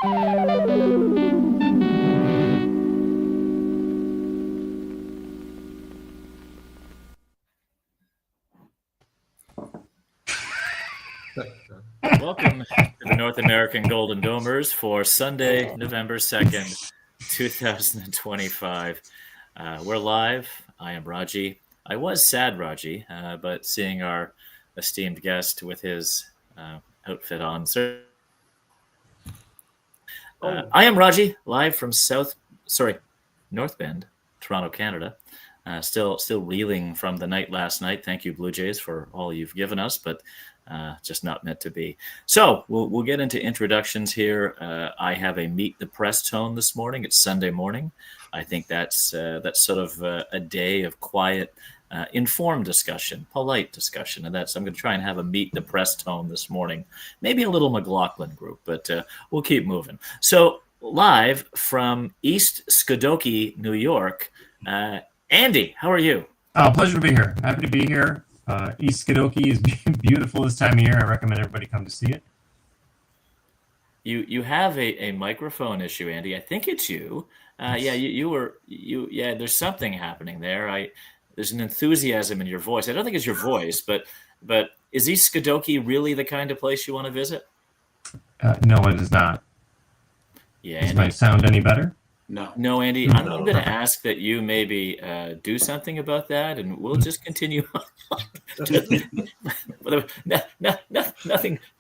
Welcome to the North American Golden Domers for Sunday, November 2nd, 2025. We're live. I am Roggie. I was sad, Roggie, but seeing our esteemed guest with his outfit on. I am Roggie, live from North Bend, Toronto, Canada. Still reeling from the night last night. Thank you, Blue Jays, for all you've given us, but just not meant to be. So we'll get into introductions here. I have a meet the press tone this morning. It's Sunday morning. I think that's sort of a day of quiet, informed discussion, polite discussion, and I'm going to try and have a meet the press tone this morning. Maybe a little McLaughlin group, but we'll keep moving. So live from East Skodoki, New York, Andy, how are you? Pleasure to be here. Happy to be here. East Skodoki is beautiful this time of year. I recommend everybody come to see it. You have a microphone issue, Andy. I think it's you. Yeah, there's something happening there. There's an enthusiasm in your voice. I don't think it's your voice, but is East Skodoki really the kind of place you want to visit? No, it is not. Yeah, Does my sound any better? No, Andy. I'm going to ask that you maybe do something about that, and we'll just continue on.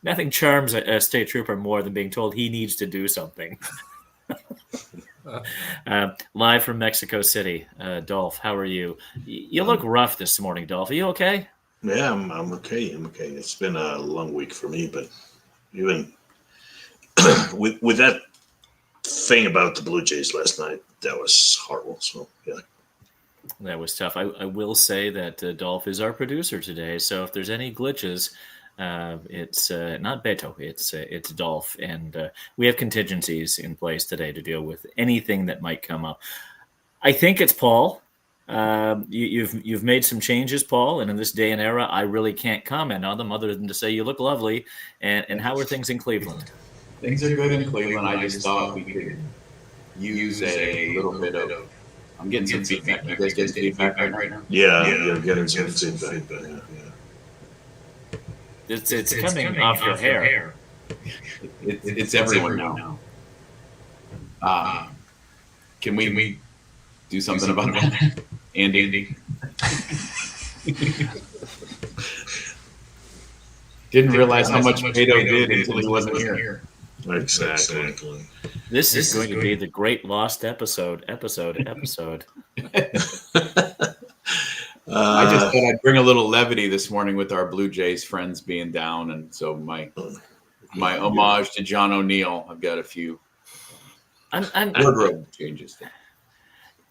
Nothing charms a state trooper more than being told he needs to do something. Live from Mexico City, Dolph, how are you? You look rough this morning, Dolph. Are you okay? Yeah, I'm okay. It's been a long week for me, but even with that thing about the Blue Jays last night, that was horrible. So yeah, that was tough. I will say that Dolph is our producer today, so if there's any glitches, it's not Beto, it's Dolph, and we have contingencies in place today to deal with anything that might come up. I think it's Paul. You've made some changes, Paul, and in this day and era, I really can't comment on them other than to say you look lovely. And how are things in Cleveland? Things are good in Cleveland. I just thought we could use a little bit of. I'm getting some feedback. You guys getting feedback right now? Yeah, you're getting some feedback. Yeah. It's coming off your hair. It's everywhere now. Can we do something about that, Andy? Didn't realize how much Beto did until he wasn't here. Exactly. This is going to be the great lost episode. I just thought I'd bring a little levity this morning with our Blue Jays friends being down, and so my homage to John O'Neill. I've got a few wardrobe changes.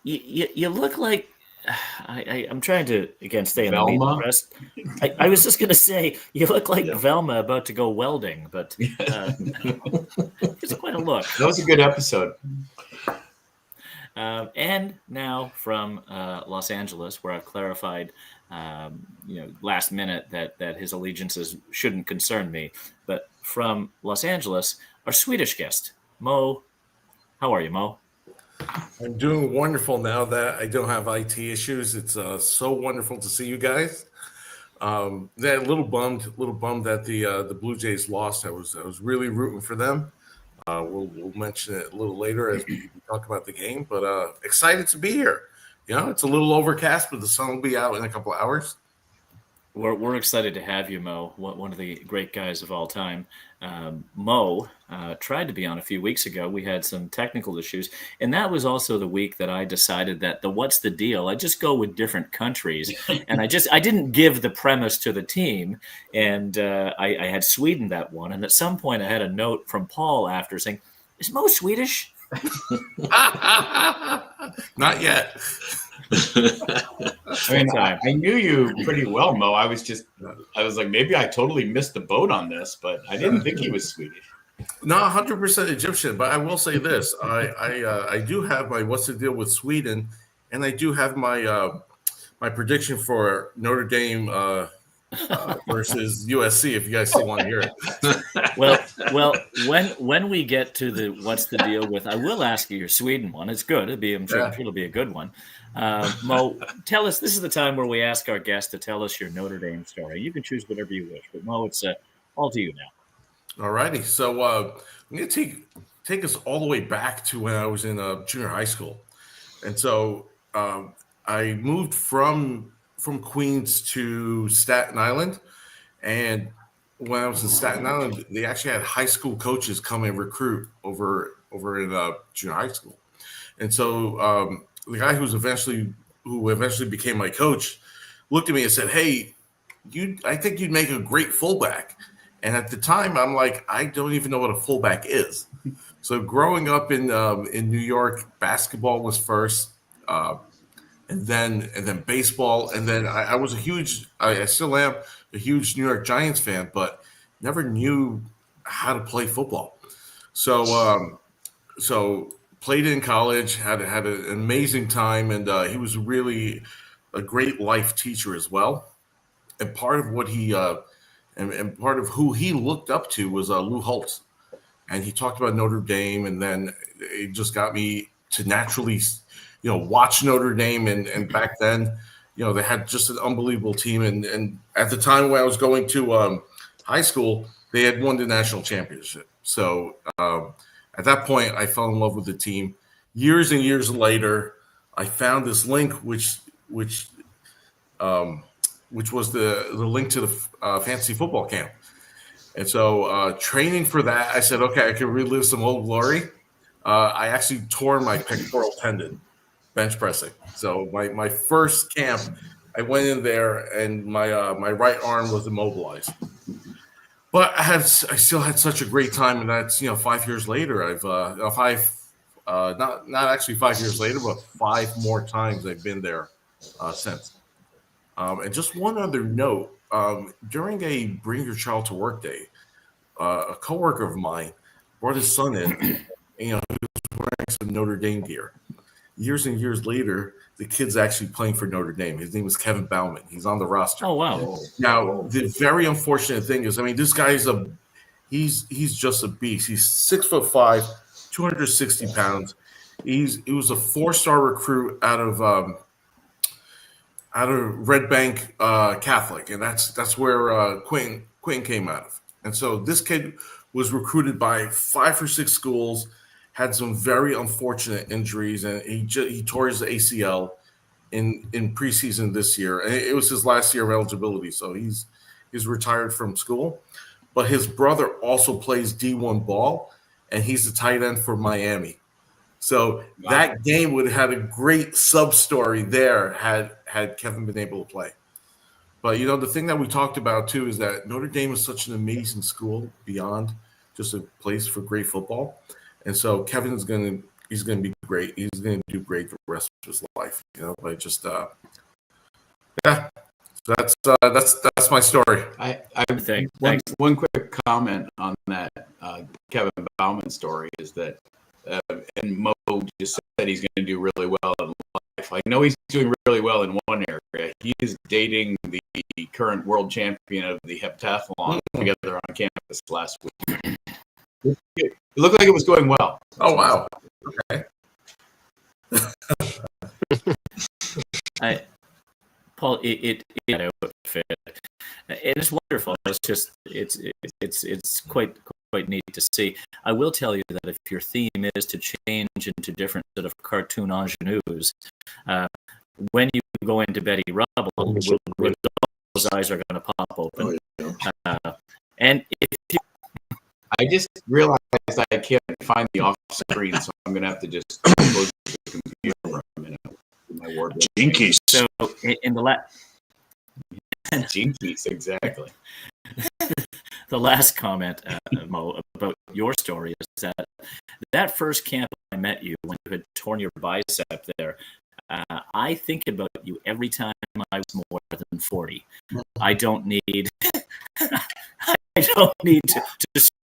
You look like I'm trying to again stay in the meet the press. I was just going to say you look like Velma about to go welding, but it's quite a look. That was a good episode. And now from Los Angeles, where I've clarified, last minute that his allegiances shouldn't concern me. But from Los Angeles, our Swedish guest, Mo. How are you, Mo? I'm doing wonderful now that I don't have IT issues. It's so wonderful to see you guys. A little bummed that the Blue Jays lost. I was really rooting for them. We'll mention it a little later as we talk about the game, but excited to be here. It's a little overcast, but the sun will be out in a couple of hours. We're excited to have you, Mo, one of the great guys of all time. Mo tried to be on a few weeks ago. We had some technical issues, and that was also the week that I decided that what's the deal? I just go with different countries, and I didn't give the premise to the team, and I had Sweden that one, and at some point I had a note from Paul after saying, "Is Mo Swedish?" Not yet. I knew you pretty well, Mo. I was like, maybe I totally missed the boat on this, but I didn't think he was Swedish. Not 100% Egyptian, but I will say this: I do have my what's the deal with Sweden, and I do have my my prediction for Notre Dame versus USC. If you guys still want to hear it. Well, when we get to the what's the deal with, I will ask you your Sweden one. It's good. I'm sure it'll be a good one. Mo, tell us. This is the time where we ask our guests to tell us your Notre Dame story. You can choose whatever you wish, but Mo, it's all to you now. All righty. So I'm going to take us all the way back to when I was in junior high school, and so I moved from Queens to Staten Island, and when I was in Staten Island, they actually had high school coaches come and recruit over in junior high school, and so the guy who eventually became my coach looked at me and said, "Hey, I think you'd make a great fullback." And at the time, I'm like, I don't even know what a fullback is. So growing up in New York, basketball was first, and then baseball, and then I was I still am a huge New York Giants fan, but never knew how to play football. So played in college, had an amazing time, and he was really a great life teacher as well. And part of what he and part of who he looked up to was Lou Holtz. And he talked about Notre Dame, and then it just got me to naturally, watch Notre Dame. And back then, they had just an unbelievable team. And at the time when I was going to high school, they had won the national championship. So at that point, I fell in love with the team. Years and years later, I found this link, which was the link to the fantasy football camp. And so training for that, I said, okay, I can relive some old glory. I actually tore my pectoral tendon bench pressing. So my first camp, I went in there and my right arm was immobilized. But I still had such a great time, and that's 5 years later. I've not actually 5 years later, but 5 more times I've been there since. And just one other note, during a Bring Your Child to Work day, a coworker of mine brought his son in, and, he was wearing some Notre Dame gear. Years and years later, the kid's actually playing for Notre Dame. His name is Kevin Bauman. He's on the roster. Oh, wow. Now, the very unfortunate thing is, this guy's he's just a beast. He's 6'5", 260 pounds. He was a 4-star recruit out of Red Bank Catholic, and that's where Quinn came out of. And so this kid was recruited by 5 or 6 schools, had some very unfortunate injuries, and he tore his ACL in preseason this year. And it was his last year of eligibility, so he's retired from school. But his brother also plays D1 ball, and he's the tight end for Miami. So that game would have had a great sub-story there had Kevin been able to play. But, the thing that we talked about, too, is that Notre Dame is such an amazing school beyond just a place for great football. And so Kevin he's going to be great. He's going to do great the rest of his life, but just, yeah. So that's my story. I think one quick comment on that Kevin Bauman story is that, and Mo just said he's going to do really well in life. I know he's doing really well in one area. He is dating the current world champion of the heptathlon together on campus last week. It looked like it was going well. Oh, wow. Okay. Paul, it outfit. It is wonderful. It's quite neat to see. I will tell you that if your theme is to change into different sort of cartoon ingenues, when you go into Betty Rubble, those eyes are going to pop open. And if you, I just realized I can't find the off screen, so I'm going to have to just close the computer for a minute. My word. Jinkies. So in the Jinkies, exactly. The last comment, Mo, about your story is that first camp I met you when you had torn your bicep there. I think about you every time I was more than 40. I don't need to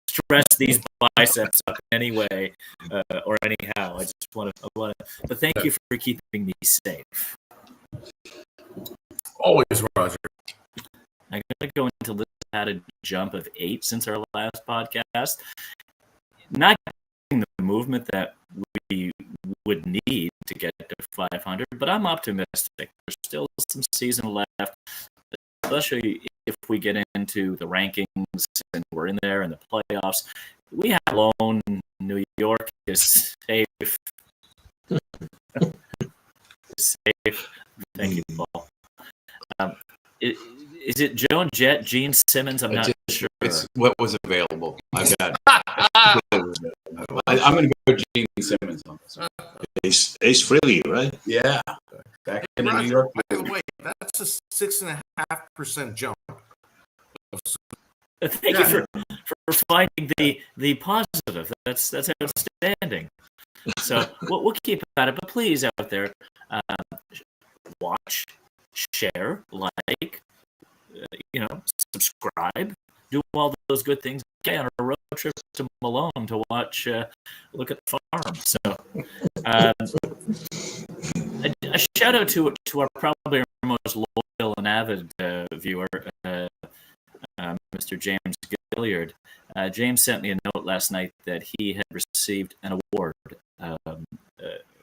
stress these biceps up anyway or anyhow. I just want to. But thank you for keeping me safe. Always, Roger. I'm going to go into Liz had a jump of 8 since our last podcast. Not getting the movement that we would need to get to 500, but I'm optimistic. There's still some season left, especially if we get into the rankings and we're in there in the playoffs. We have alone. New York is safe. Safe. Thank you, Paul. Is it Joan Jett, Gene Simmons? I'm not sure. It's what was available. I've got. I'm going to go Gene Simmons on this. Ace Frehley, right? Yeah. Back in Roger, New York. by the way, that's a 6.5% jump. Thank you for finding the positive. That's outstanding. So we'll keep at it, but please out there, watch, share, like, subscribe, do all those good things. Okay, on a road trip to Malone to watch, look at the farm. So a shout out to our probably our most loyal and avid viewer, Mr. James Gilliard. James sent me a note last night that he had received an award,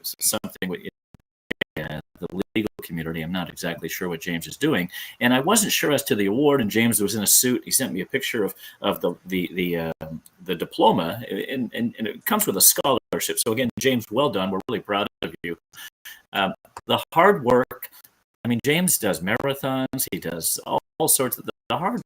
something with the legal community. I'm not exactly sure what James is doing, and I wasn't sure as to the award. And James was in a suit. He sent me a picture of the diploma, and it comes with a scholarship. So again, James, well done. We're really proud of you. The hard work. I mean, James does marathons. He does all sorts of the hard.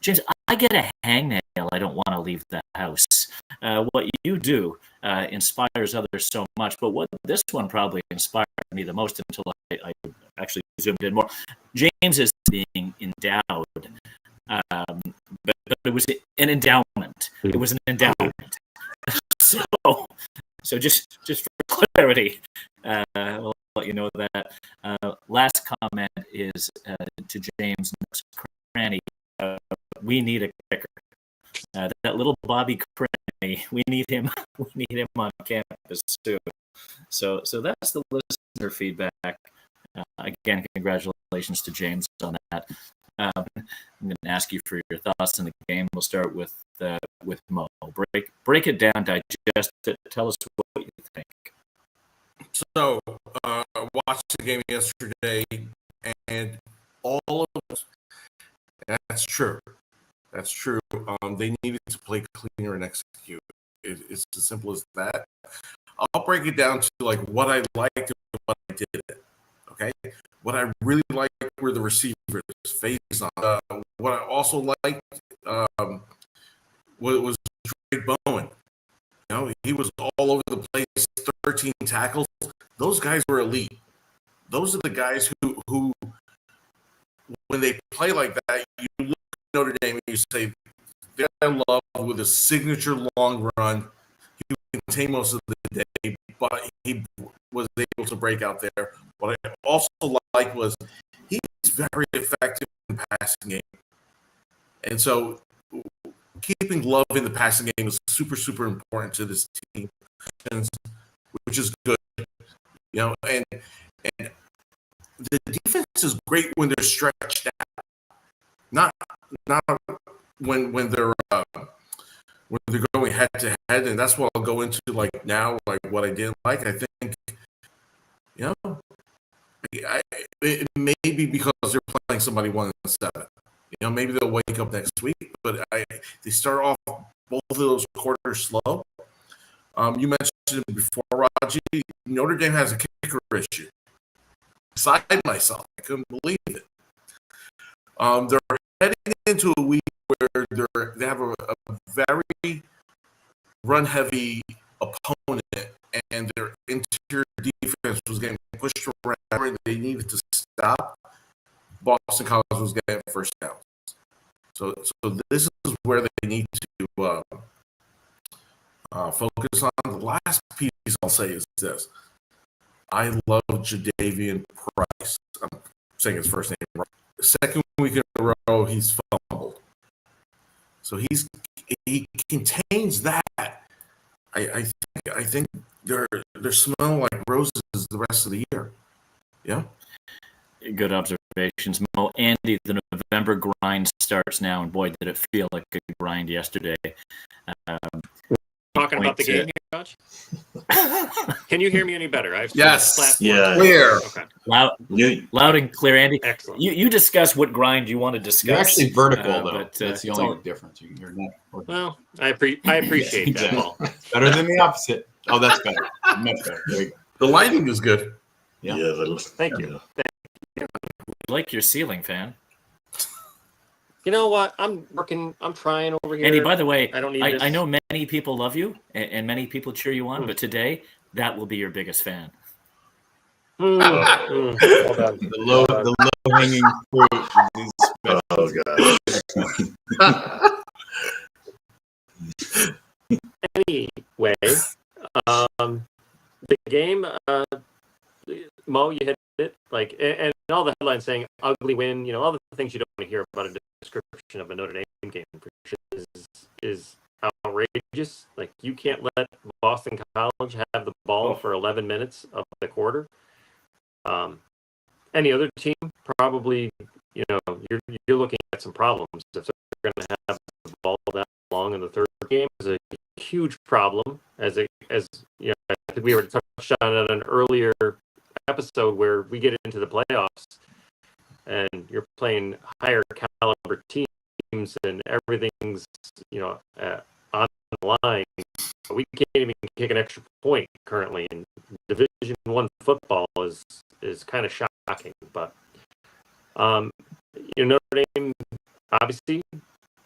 James, I get a hangnail. I don't want to leave the house. What you do inspires others so much, but what this one probably inspired me the most until I actually zoomed in more. James is being endowed, but it was an endowment. It was an endowment. So just for clarity, I'll let you know that. Last comment is to James Cranny. We need a kicker. That little Bobby Cranny, we need him. We need him on campus too. So that's the listener feedback. Again, congratulations to James on that. I'm going to ask you for your thoughts on the game. We'll start with Mo. Break it down, digest it. Tell us what you think. So, watched the game yesterday, and all of us. That's true. That's true. They needed to play cleaner and execute. It's as simple as that. I'll break it down to like what I liked and what I did. Okay. What I really liked were the receivers, phase on. What I also liked was Drake Bowen. He was all over the place. 13 tackles. Those guys were elite. Those are the guys who when they play like that, you look at Notre Dame and you say, they're love with a signature long run. He would contain most of the day, but he was able to break out there. What I also liked was he's very effective in the passing game. And so keeping Love in the passing game is super, super important to this team, which is good. And the defense is great when they're stretched out, not when they're going head to head, and that's what I'll go into like now, like what I didn't like. I think, it may be because they're playing somebody 1-7. Maybe they'll wake up next week, but they start off both of those quarters slow. You mentioned before, Roggie, Notre Dame has a kicker issue. Beside myself, I couldn't believe it. They're heading into a week where they have a very run-heavy opponent, and their interior defense was getting pushed around. They needed to stop. Boston College was getting first downs. So this is where they need to focus on. The last piece I'll say is this. I love Jadavian Price. I'm saying his first name right. Second week in a row, he's fumbled. So he contains that. I think they're smelling like roses the rest of the year. Yeah. Good observations, Mo. Andy, the November grind starts now, and boy, did it feel like a grind yesterday. Talking about the game here, Josh? Can you hear me any better? Yes. Yeah. Clear. Okay. Loud and clear, Andy. Excellent. You discuss what grind you want to discuss. You're actually vertical, though. but, That's the only difference. You're not. Well, I appreciate that, Paul. Better than the opposite. Oh, that's better. Much better. There you go. The lighting is good. Yeah. Thank you. I like your ceiling fan. You know what? I'm trying over here. Andy, by the way, I don't need this. I know many people love you and many people cheer you on, but today that will be your biggest fan. Hold on. The low hanging fruit. Oh god. Anyway, the game, Mo, you hit it, like, and all the headlines saying ugly win, you know, all the things you don't want to hear about a description of a Notre Dame game is outrageous. Like, you can't let Boston College have the ball for 11 minutes of the quarter. Any other team, probably, you know, you're looking at some problems. If they're going to have the ball that long in the third game, is a huge problem. As you know, I think we were touched on it an earlier episode where we get into the playoffs and you're playing higher caliber teams and everything's, you know, on the line. We can't even kick an extra point currently, and Division I football is kind of shocking. But you know, Notre Dame obviously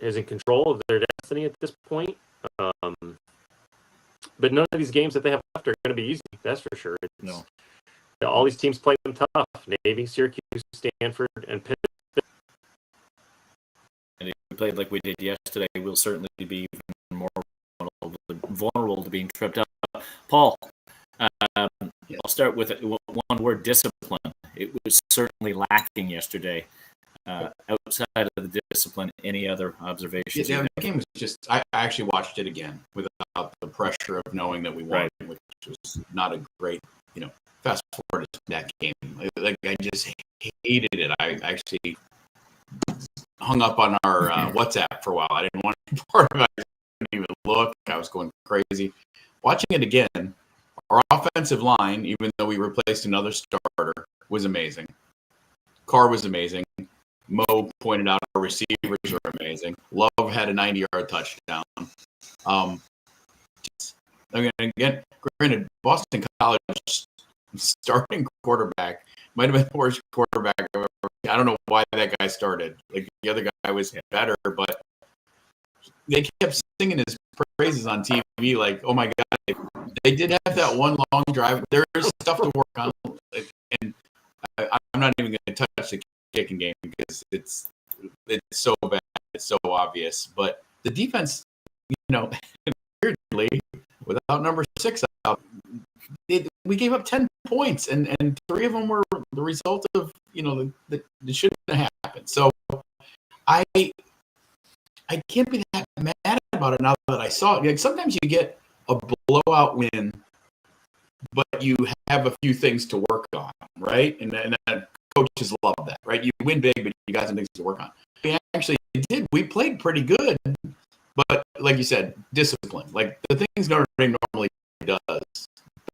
is in control of their destiny at this point. But none of these games that they have left are going to be easy. That's for sure. No. All these teams play them tough. Navy, Syracuse, Stanford, and Pitt. And if we played like we did yesterday, we'll certainly be even more vulnerable to being tripped up. Paul, I'll start with one word: discipline. It was certainly lacking yesterday. Outside of the discipline, any other observations? Yeah, the game was just. I actually watched it again without the pressure of knowing that we won, which was not a great, you know. Fast forward to that game, like I just hated it. I actually hung up on our WhatsApp for a while. I didn't want to be part of it. I didn't even look. I was going crazy. Watching it again, our offensive line, even though we replaced another starter, was amazing. Carr was amazing. Mo pointed out our receivers are amazing. Love had a 90-yard touchdown. Again, granted, Boston College starting quarterback might have been the worst quarterback I've ever. I don't know why that guy started. Like, the other guy was better, but they kept singing his praises on TV. Like, oh my god, they did have that one long drive. There's stuff to work on, and I'm not even going to touch the kicking game because it's so bad, it's so obvious. But the defense, you know, weirdly, without number 6 out, we gave up 10 points, and 3 of them were the result of, you know, that shouldn't have happened. So I can't be that mad about it now that I saw it. Like, sometimes you get a blowout win, but you have a few things to work on, right? And coaches love that, right? You win big, but you got some things to work on. We actually did. We played pretty good, but like you said, discipline. Like, the things Notre Dame normally does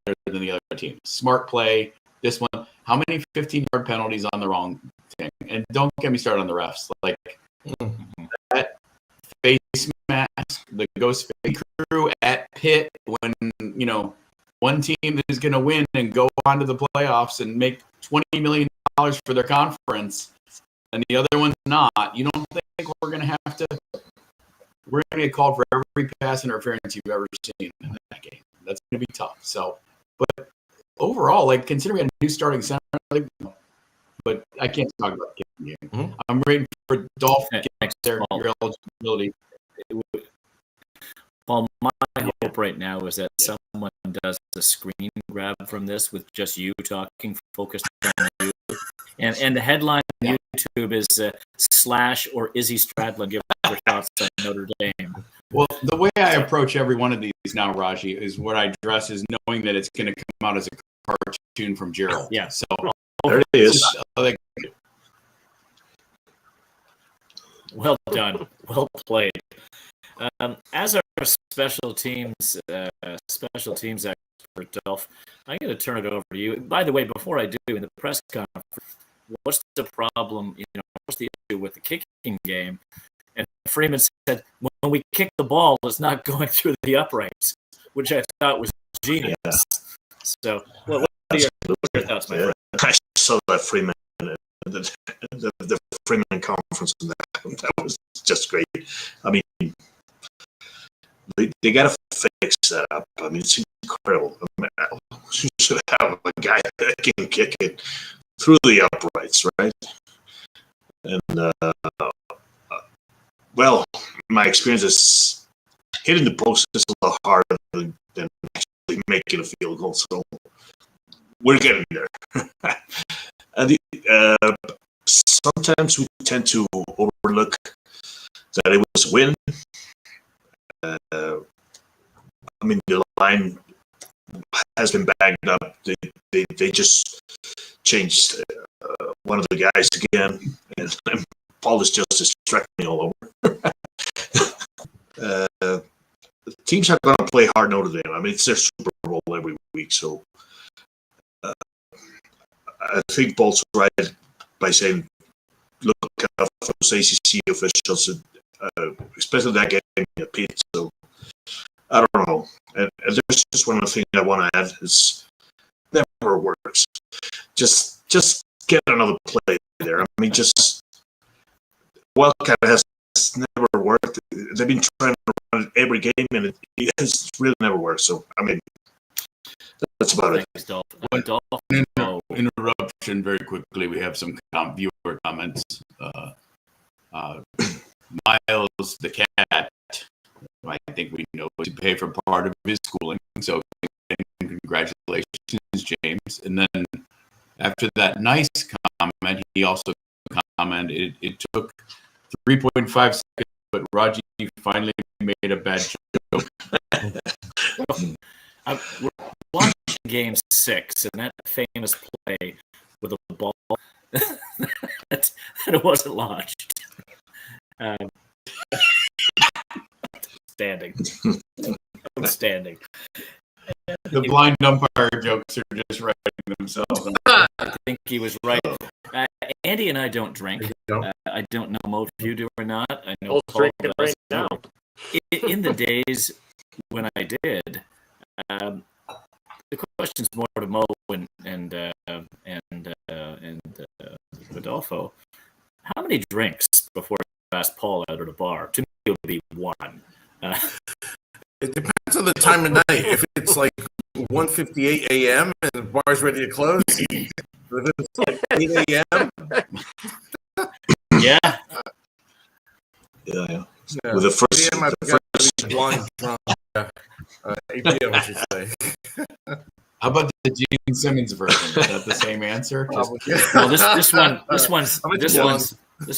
better than the other team. Smart play. This one, how many 15-yard penalties on the wrong thing? And don't get me started on the refs. Like, that face mask, the ghost face crew at Pitt, when, you know, one team is going to win and go on to the playoffs and make $20 million for their conference, and the other one's not. You don't think we're going to have to? We're going to get called for every pass interference you've ever seen in that game. That's going to be tough. So, but overall, like, considering a new starting center, like, but I can't talk about the game. Mm-hmm. I'm waiting for Dolph to get their eligibility. Well, my hope right now is that someone does a screen grab from this with just you talking, focused on you. And the headline on YouTube is Slash or Izzy Stradlin give their thoughts on Notre Dame. Well, the way I approach every one of these now, Roggie, is what I address is knowing that it's going to come out as a cartoon from Gerald. Yeah. So there it is. Like, Well done. Well played. As our special teams expert, Dolph, I'm going to turn it over to you. By the way, before I do, in the press conference, what's the problem? What's the issue with the kicking game? And Freeman said, when we kick the ball, it's not going through the uprights, which I thought was genius. Yeah. So, what are your thoughts, my friend? I saw that Freeman, the Freeman conference, and that was just great. I mean, they got to fix that up. I mean, it's incredible. I mean, you should have a guy that can kick it through the uprights, right? And well, my experience is hitting the post is a lot harder than actually making a field goal. So we're getting there. And sometimes we tend to overlook that it was a win. I mean, the line has been bagged up. They just changed one of the guys again, and Paul is just distracting me all over. Teams are going to play hard Notre Dame. I mean, it's their Super Bowl every week, so I think Paul's right by saying, look out for those ACC officials, especially that game at Pete. So I don't know. And there's just one other thing I want to add is never works. Just get another play there. I mean, just Wildcat has never worked. They've been trying to run it every game, and it has really never worked. So I mean, that's about it. Thanks, Dolph. Interruption very quickly. We have some viewer comments. Miles the cat, I think we know to pay for part of his schooling. So congratulations, James. And then after that nice comment, he also commented it took 3.5 seconds, but Roggie finally made a bad joke. We're watching Game 6, and that famous play with a ball that it wasn't launched. Outstanding. The blind umpire jokes are just writing themselves. I think he was right. Andy and I don't drink. I don't know most of you do or not. I know Paul drinking right now. In the days when I did, the question's more to Mo and Rodolfo. How many drinks before you ask Paul out at a bar? To me, it would be one. It depends on the time of night. If it's like 1:58 a.m. and the bar's ready to close, if it's like 8 a.m. Yeah. Yeah. With the first, PM, drunk. 8 p.m. I should say. How about the Gene Simmons version? Is that the same answer? Well, this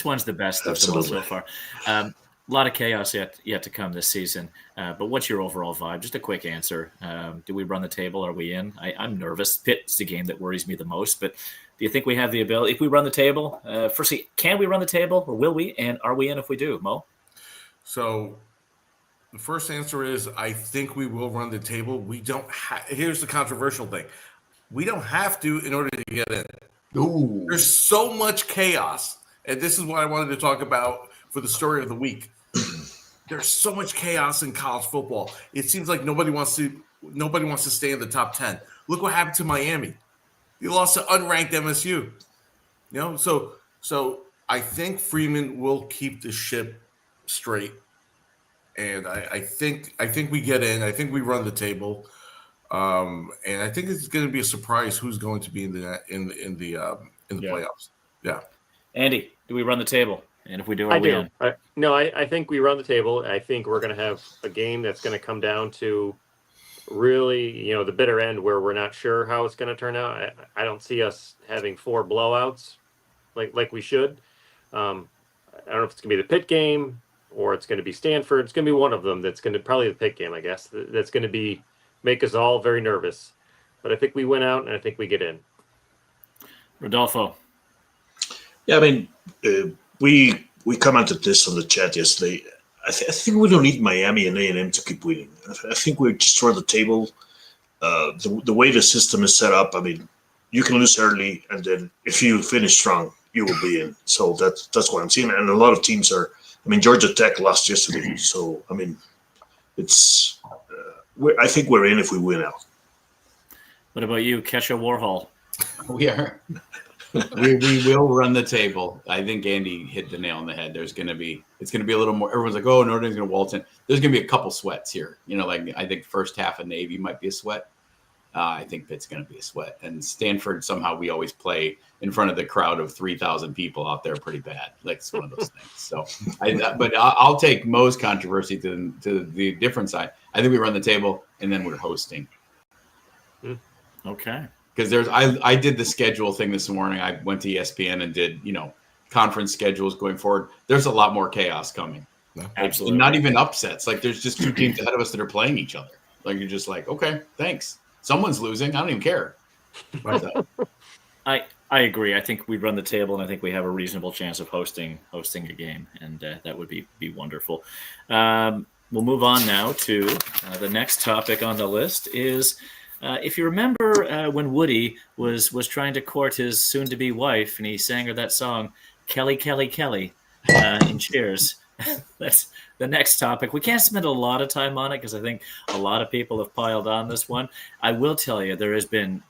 one's the best of them all so far. A lot of chaos yet to come this season. But what's your overall vibe? Just a quick answer. Do we run the table? Are we in? I'm nervous. Pitt's the game that worries me the most. But do you think we have the ability? If we run the table, firstly, can we run the table, or will we? And are we in if we do, Mo? So the first answer is I think we will run the table. We don't. Here's the controversial thing: we don't have to in order to get in. Ooh. There's so much chaos, and this is what I wanted to talk about for the story of the week. There's so much chaos in college football. It seems like nobody wants to stay in the top 10. Look what happened to Miami. They lost to unranked MSU. So I think Freeman will keep the ship straight, and I think we get in. I think we run the table, and I think it's going to be a surprise who's going to be in the playoffs. Yeah, Andy, do we run the table? And if we do, are we in? I think we run the table. I think we're going to have a game that's going to come down to really, the bitter end where we're not sure how it's going to turn out. I don't see us having 4 blowouts like we should. I don't know if it's going to be the Pitt game or it's going to be Stanford. It's going to be one of them. That's going to probably the Pitt game, I guess. That's going to make us all very nervous. But I think we win out and I think we get in. Rodolfo. Yeah, I mean, we we commented this on the chat yesterday. I think we don't need Miami and A&M to keep winning. I think we just run the table. The way the system is set up, I mean, you can lose early, and then if you finish strong, you will be in. So that's what I'm seeing. And a lot of teams are. I mean, Georgia Tech lost yesterday, so I mean, it's. I think we're in if we win out. What about you, Kesha Warhol? We are. we will run the table. I think Andy hit the nail on the head. It's going to be a little more. Everyone's like, oh, Notre Dame's going to waltz in. There's going to be a couple sweats here. You know, like I think first half of Navy might be a sweat. I think Pitt's going to be a sweat. And Stanford, somehow we always play in front of the crowd of 3,000 people out there pretty bad. Like it's one of those things. So, but I'll take Mo's controversy to the different side. I think we run the table and then we're hosting. Okay. Because I did the schedule thing this morning. I went to ESPN and did, conference schedules going forward. There's a lot more chaos coming. Absolutely. Not even upsets. Like there's just two teams ahead of us that are playing each other. Like you're just like, okay, thanks. Someone's losing. I don't even care. I agree. I think we run the table, and I think we have a reasonable chance of hosting a game, and that would be wonderful. We'll move on now to the next topic on the list is if you remember when Woody was trying to court his soon-to-be wife, and he sang her that song, Kelly, Kelly, Kelly, in Cheers. That's the next topic. We can't spend a lot of time on it because I think a lot of people have piled on this one. I will tell you, there has been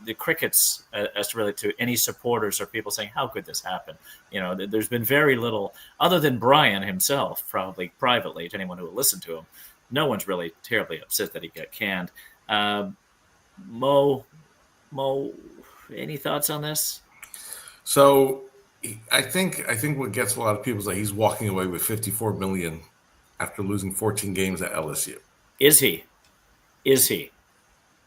the crickets as to relate to any supporters or people saying, how could this happen? There's been very little, other than Brian himself, probably privately, to anyone who will listen to him. No one's really terribly upset that he got canned. Mo, any thoughts on this? So I think what gets a lot of people is that he's walking away with $54 million after losing 14 games at LSU. Is he?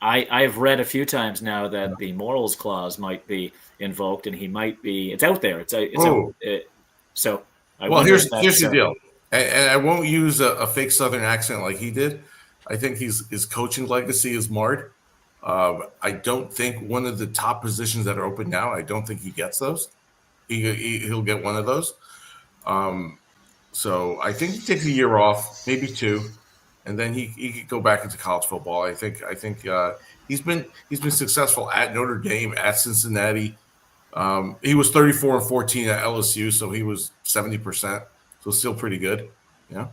I've read a few times now that the morals clause might be invoked, and he might be. It's out there. So. Here's the deal, and I won't use a fake Southern accent like he did. I think his coaching legacy is marred. I don't think one of the top positions that are open now. I don't think he gets those. He'll get one of those. So I think he takes a year off, maybe two, and then he could go back into college football. I think he's been successful at Notre Dame, at Cincinnati. He was 34-14 at LSU, so he was 70%. So still pretty good. Yeah.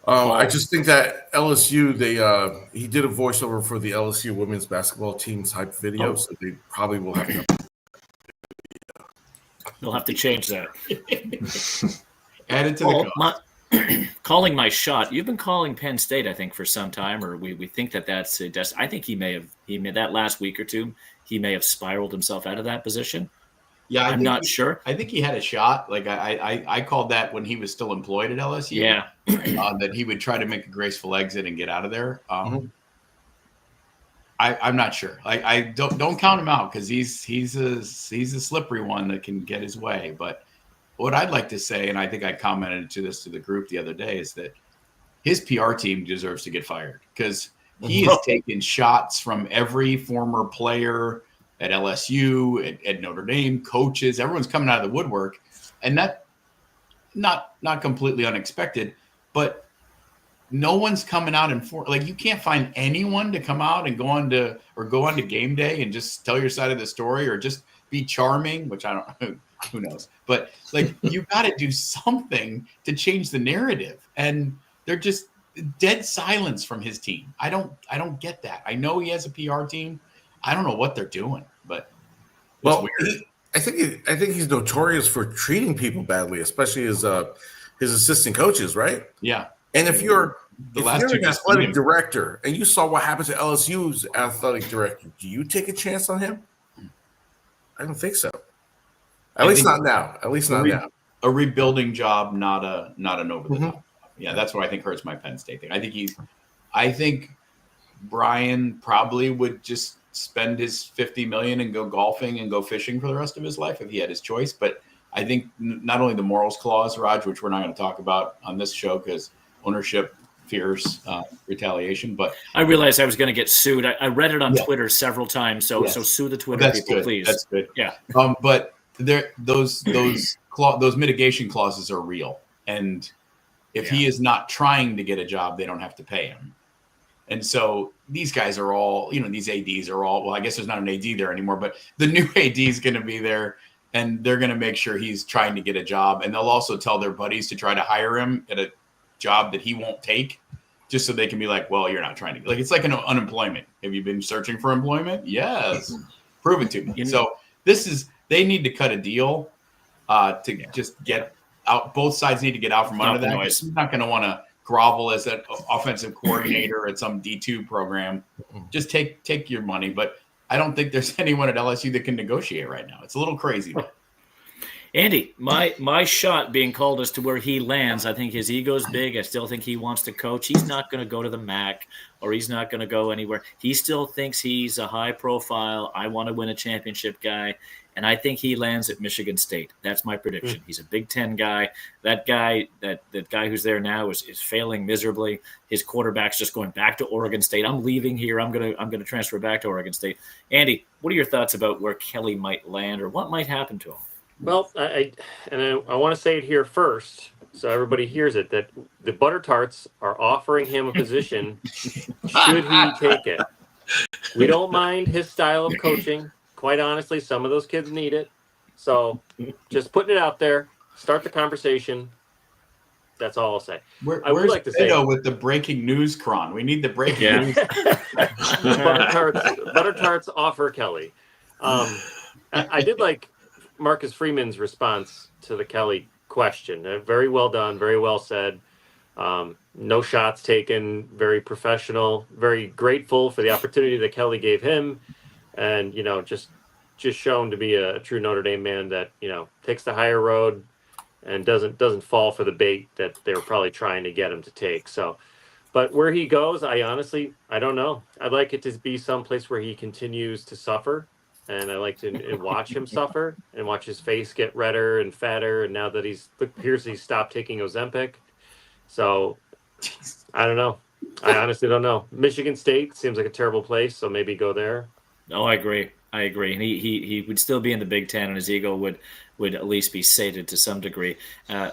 I just think that LSU, he did a voiceover for the LSU women's basketball team type video, so they probably will have to. They'll have to change that. Add it to the calling my shot. You've been calling Penn State, I think, for some time, or we think that's a I think he may that last week or two, he may have spiraled himself out of that position. Yeah, I'm not sure. I think he had a shot. Like I called that when he was still employed at LSU. Yeah, that he would try to make a graceful exit and get out of there. I'm not sure. I don't count him out because he's a slippery one that can get his way. But what I'd like to say, and I think I commented to the group the other day, is that his PR team deserves to get fired because he has taken shots from every former player at LSU, at Notre Dame, coaches. Everyone's coming out of the woodwork, and that not completely unexpected, but. No one's coming out you can't find anyone to come out and go on to game day and just tell your side of the story or just be charming, which I don't who knows. But you got to do something to change the narrative. And they're just dead silence from his team. I don't get that. I know he has a PR team. I don't know what they're doing, but it's weird. I think he's notorious for treating people badly, especially his assistant coaches, right? Yeah. And if you're an athletic director and you saw what happened to LSU's athletic director, do you take a chance on him? I don't think so. At least not now. A rebuilding job, not an over the top. Yeah, that's what I think hurts my Penn State thing. I think Brian probably would just spend his $50 million and go golfing and go fishing for the rest of his life if he had his choice. But I think not only the morals clause, Raj, which we're not going to talk about on this show because ownership fears retaliation, but I realized I was going to get sued. I read it on Twitter several times, so sue the Twitter people, please. That's good. Yeah. But those those mitigation clauses are real. And if he is not trying to get a job, they don't have to pay him. And so these guys are all, these ADs are all, well, I guess there's not an AD there anymore, but the new AD is going to be there and they're going to make sure he's trying to get a job. And they'll also tell their buddies to try to hire him at a job that he won't take, just so they can be like, well, you're not trying to, it's like an unemployment. Have you been searching for employment? Yes. Prove it to me. So they need to cut a deal to just get out. Both sides need to get out from under that. He's not going to want to grovel as an offensive coordinator at some D2 program. Just take your money. But I don't think there's anyone at LSU that can negotiate right now. It's a little crazy. Andy, my shot being called as to where he lands, I think his ego's big. I still think he wants to coach. He's not going to go to the MAC or he's not going to go anywhere. He still thinks he's a high profile, I want to win a championship guy. And I think he lands at Michigan State. That's my prediction. He's a Big Ten guy. That guy who's there now is failing miserably. His quarterback's just going back to Oregon State. I'm leaving here. I'm gonna transfer back to Oregon State. Andy, what are your thoughts about where Kelly might land or what might happen to him? Well, I want to say it here first, so everybody hears it, that the Butter Tarts are offering him a position should he take it. We don't mind his style of coaching. Quite honestly, some of those kids need it. So just putting it out there, start the conversation. That's all I'll say. I would like to say with the breaking news, Cron. We need the breaking news. Butter Tarts offer Kelly. I did like Marcus Freeman's response to the Kelly question. Very well done, very well said. No shots taken, very professional, very grateful for the opportunity that Kelly gave him. And, just shown to be a true Notre Dame man that, takes the higher road and doesn't fall for the bait that they were probably trying to get him to take. So, but where he goes, I don't know. I'd like it to be someplace where he continues to suffer. And I like to watch him suffer and watch his face get redder and fatter. And now that he's stopped taking Ozempic. So I don't know. I honestly don't know. Michigan State seems like a terrible place. So maybe go there. No, I agree. And he would still be in the Big Ten and his ego would at least be sated to some degree.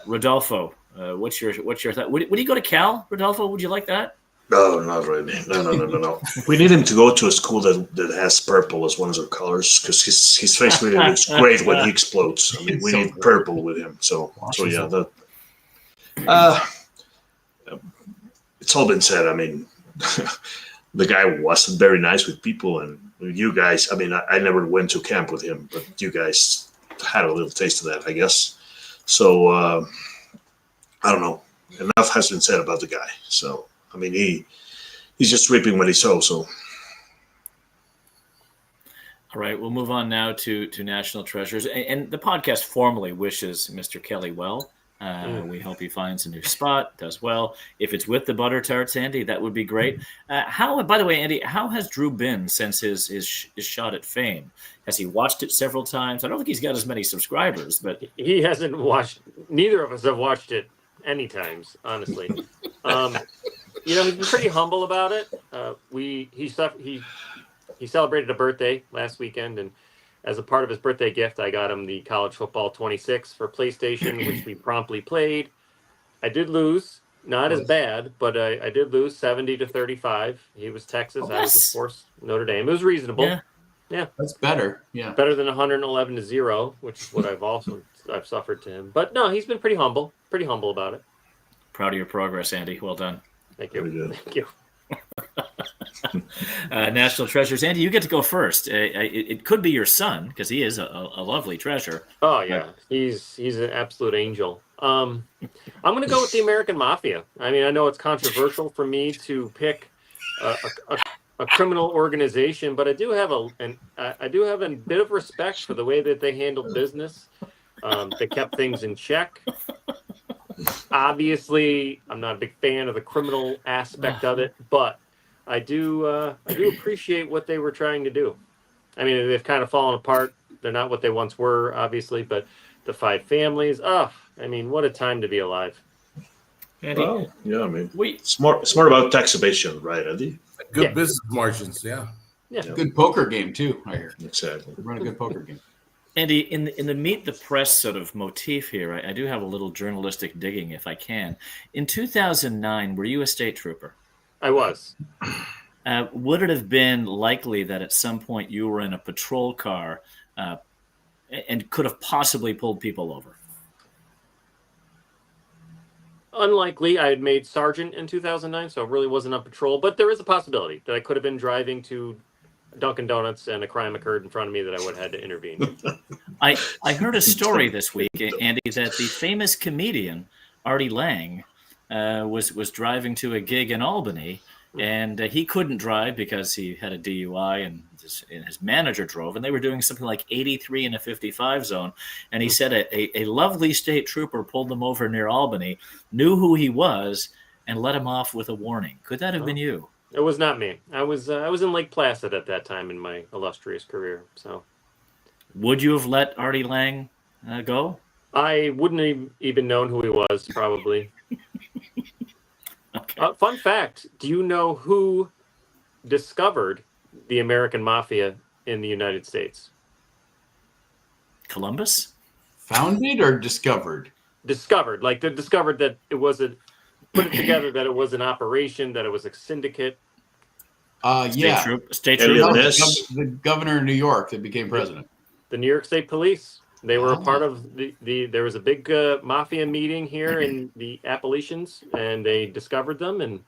Rodolfo, what's your thought? Would he go to Cal, Rodolfo? Would you like that? No, not really. No. We need him to go to a school that has purple as one of their colors because his face really looks great when he explodes. I mean, we need purple with him. So yeah. It's all been said. I mean, the guy wasn't very nice with people, and you guys. I mean, I never went to camp with him, but you guys had a little taste of that, I guess. So I don't know. Enough has been said about the guy. So. I mean, he's just reaping what he sows. So, all right, we'll move on now to National Treasures, and the podcast formally wishes Mr. Kelly well. We hope he finds a new spot, does well. If it's with the Butter Tarts, Andy, that would be great. By the way, Andy, how has Drew been since his shot at fame? Has he watched it several times? I don't think he's got as many subscribers, but he hasn't watched. Neither of us have watched it any times, honestly. He's been pretty humble about it. He celebrated a birthday last weekend, and as a part of his birthday gift, I got him the College Football 26 for PlayStation, which we promptly played. I did lose, not as bad, but I did lose 70-35. He was Texas, I was, of course, Notre Dame. It was reasonable. Yeah. That's better. Yeah, better than 111-0, which is what I've suffered to him. But no, he's been pretty humble about it. Proud of your progress, Andy. Well done. Thank you. Thank you. National Treasures. Andy, you get to go first. It could be your son because he is a lovely treasure. Oh, yeah. He's an absolute angel. I'm going to go with the American Mafia. I mean, I know it's controversial for me to pick a criminal organization, but I do have a bit of respect for the way that they handled business. They kept things in check. Obviously, I'm not a big fan of the criminal aspect of it, but I do appreciate what they were trying to do. I mean, they've kind of fallen apart. They're not what they once were, obviously, but the 5 families. I mean, what a time to be alive. Andy, yeah, I mean, smart about tax evasion, right, Andy? Good business margins, yeah. Yeah. Good poker game too. I hear. Exactly. They run a good poker game. Andy, in the meet the press sort of motif here, I do have a little journalistic digging if I can. In 2009, were you a state trooper? I was. Would it have been likely that at some point you were in a patrol car and could have possibly pulled people over? Unlikely. I had made sergeant in 2009, so it really wasn't on patrol. But there is a possibility that I could have been driving to Dunkin' Donuts and a crime occurred in front of me that I would have had to intervene. I heard a story this week, Andy, that the famous comedian Artie Lang was driving to a gig in Albany, and he couldn't drive because he had a DUI, and his manager drove, and they were doing something like 83 in a 55 zone. And he said a lovely state trooper pulled them over near Albany, knew who he was, and let him off with a warning. Could that have been you? It was not me. I was in Lake Placid at that time in my illustrious career. So, would you have let Artie Lang go? I wouldn't have even known who he was, probably. Okay. Fun fact: do you know who discovered the American Mafia in the United States? Columbus? Founded or discovered? Discovered, like they discovered that it was put it together that it was an operation, that it was a syndicate. State Elliot trooper. Ness. The governor of New York that became president. The New York State Police. They were a part of the there was a big mafia meeting here in the Appalachians, and they discovered them, and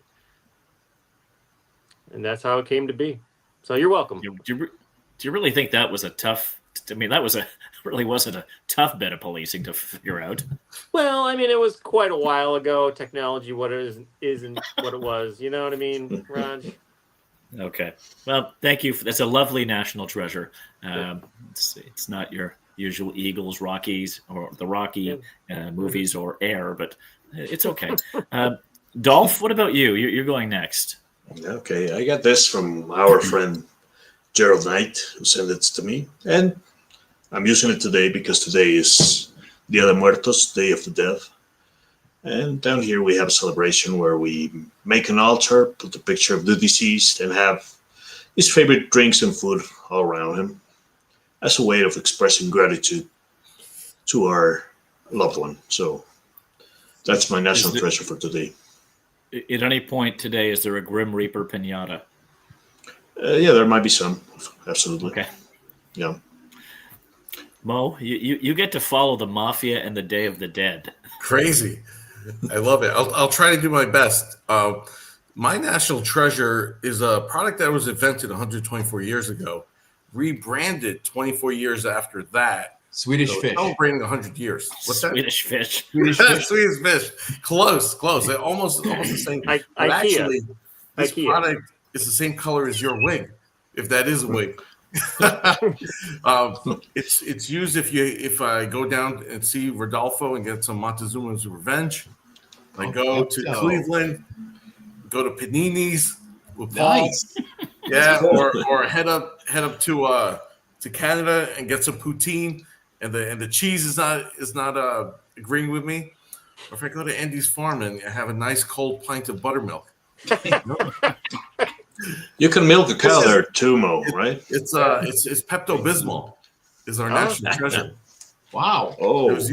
that's how it came to be. So you're welcome. Do you really think that was a tough? I mean, that really wasn't a tough bit of policing to figure out. Well, I mean, it was quite a while ago. Technology, what it isn't what it was. You know what I mean, Raj? Okay. Well, thank you. That's a lovely national treasure. It's not your usual Eagles, Rockies, or the Rocky movies or Air, but it's okay. Dolph, what about you? You're going next. Okay, I got this from our friend Gerald Knight, who sent it to me, and I'm using it today because today is Dia de Muertos, Day of the Dead. And down here we have a celebration where we make an altar, put the picture of the deceased, and have his favorite drinks and food all around him as a way of expressing gratitude to our loved one. So that's my national treasure for today. At any point today, is there a Grim Reaper pinata? Yeah, there might be some. Absolutely. Okay. Yeah. Mo, you get to follow the Mafia and the Day of the Dead. Crazy. I love it. I'll try to do my best. My national treasure is a product that was invented 124 years ago, rebranded 24 years after that. Swedish So fish. celebrating 100 years. What's that? Swedish fish. Swedish fish. Swedish fish. Close. They're almost the same. But IKEA. actually, this IKEA. product is the same color as your wig, if that is a wig. It's used if I go down and see Rodolfo and get some Montezuma's Revenge. I go to Cleveland, go to Panini's with Paul. Nice. Yeah, or head up to Canada and get some poutine, and the cheese is not agreeing with me. Or if I go to Andy's farm and have a nice cold pint of buttermilk. You can milk a cow there too, Mo, right? It's Pepto-Bismol is our national treasure. Wow. Oh, It was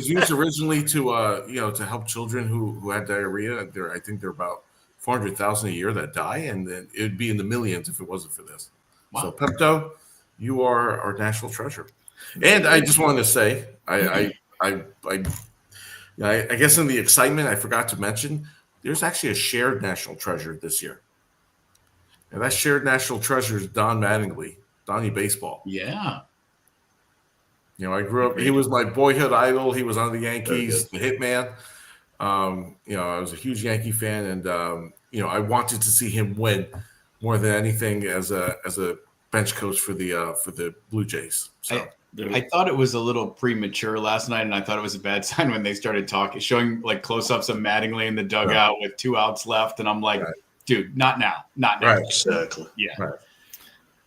used originally to help children who had diarrhea. I think there are about 400,000 a year that die, and then it would be in the millions if it wasn't for this. Wow. So Pepto, you are our national treasure. And I just wanted to say, I guess in the excitement, I forgot to mention there's actually a shared national treasure this year, and that shared national treasure is Don Mattingly, Donnie Baseball. Yeah. I grew up. He was my boyhood idol. He was on the Yankees, the Hitman. I was a huge Yankee fan, and I wanted to see him win more than anything as a bench coach for the Blue Jays. So I thought it was a little premature last night, and I thought it was a bad sign when they started showing like close-ups of Mattingly in the dugout with 2 outs left, and I'm like, dude, not now. Right. exactly. Yeah. Right.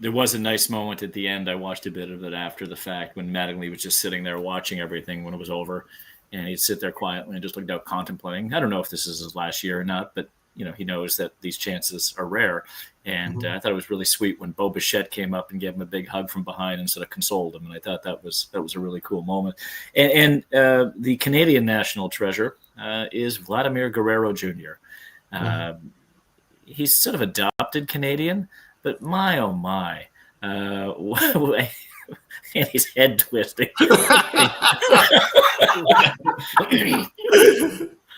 There was a nice moment at the end. I watched a bit of it after the fact when Mattingly was just sitting there watching everything when it was over, and he'd sit there quietly and just looked out contemplating. I don't know if this is his last year or not, but he knows that these chances are rare. And I thought it was really sweet when Bo Bichette came up and gave him a big hug from behind instead of consoled him. And I thought that was a really cool moment. And the Canadian national treasure is Vladimir Guerrero Jr. He's sort of adopted Canadian, but my, oh my, and his head twisting.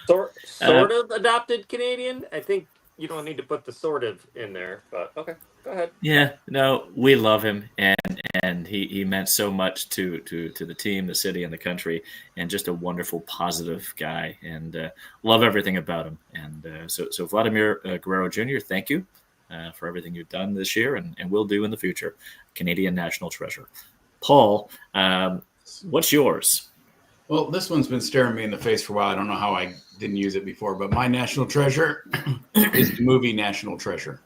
Sort of adopted Canadian. I think you don't need to put the sort of in there, but okay, go ahead. Yeah, no, we love him, and he meant so much to the team, the city, and the country, and just a wonderful, positive guy, and love everything about him. And so Vladimir Guerrero Jr., thank you for everything you've done this year and will do in the future. Canadian national treasure. Paul, what's yours? Well, this one's been staring me in the face for a while. I don't know how I didn't use it before, but my national treasure is the movie National Treasure,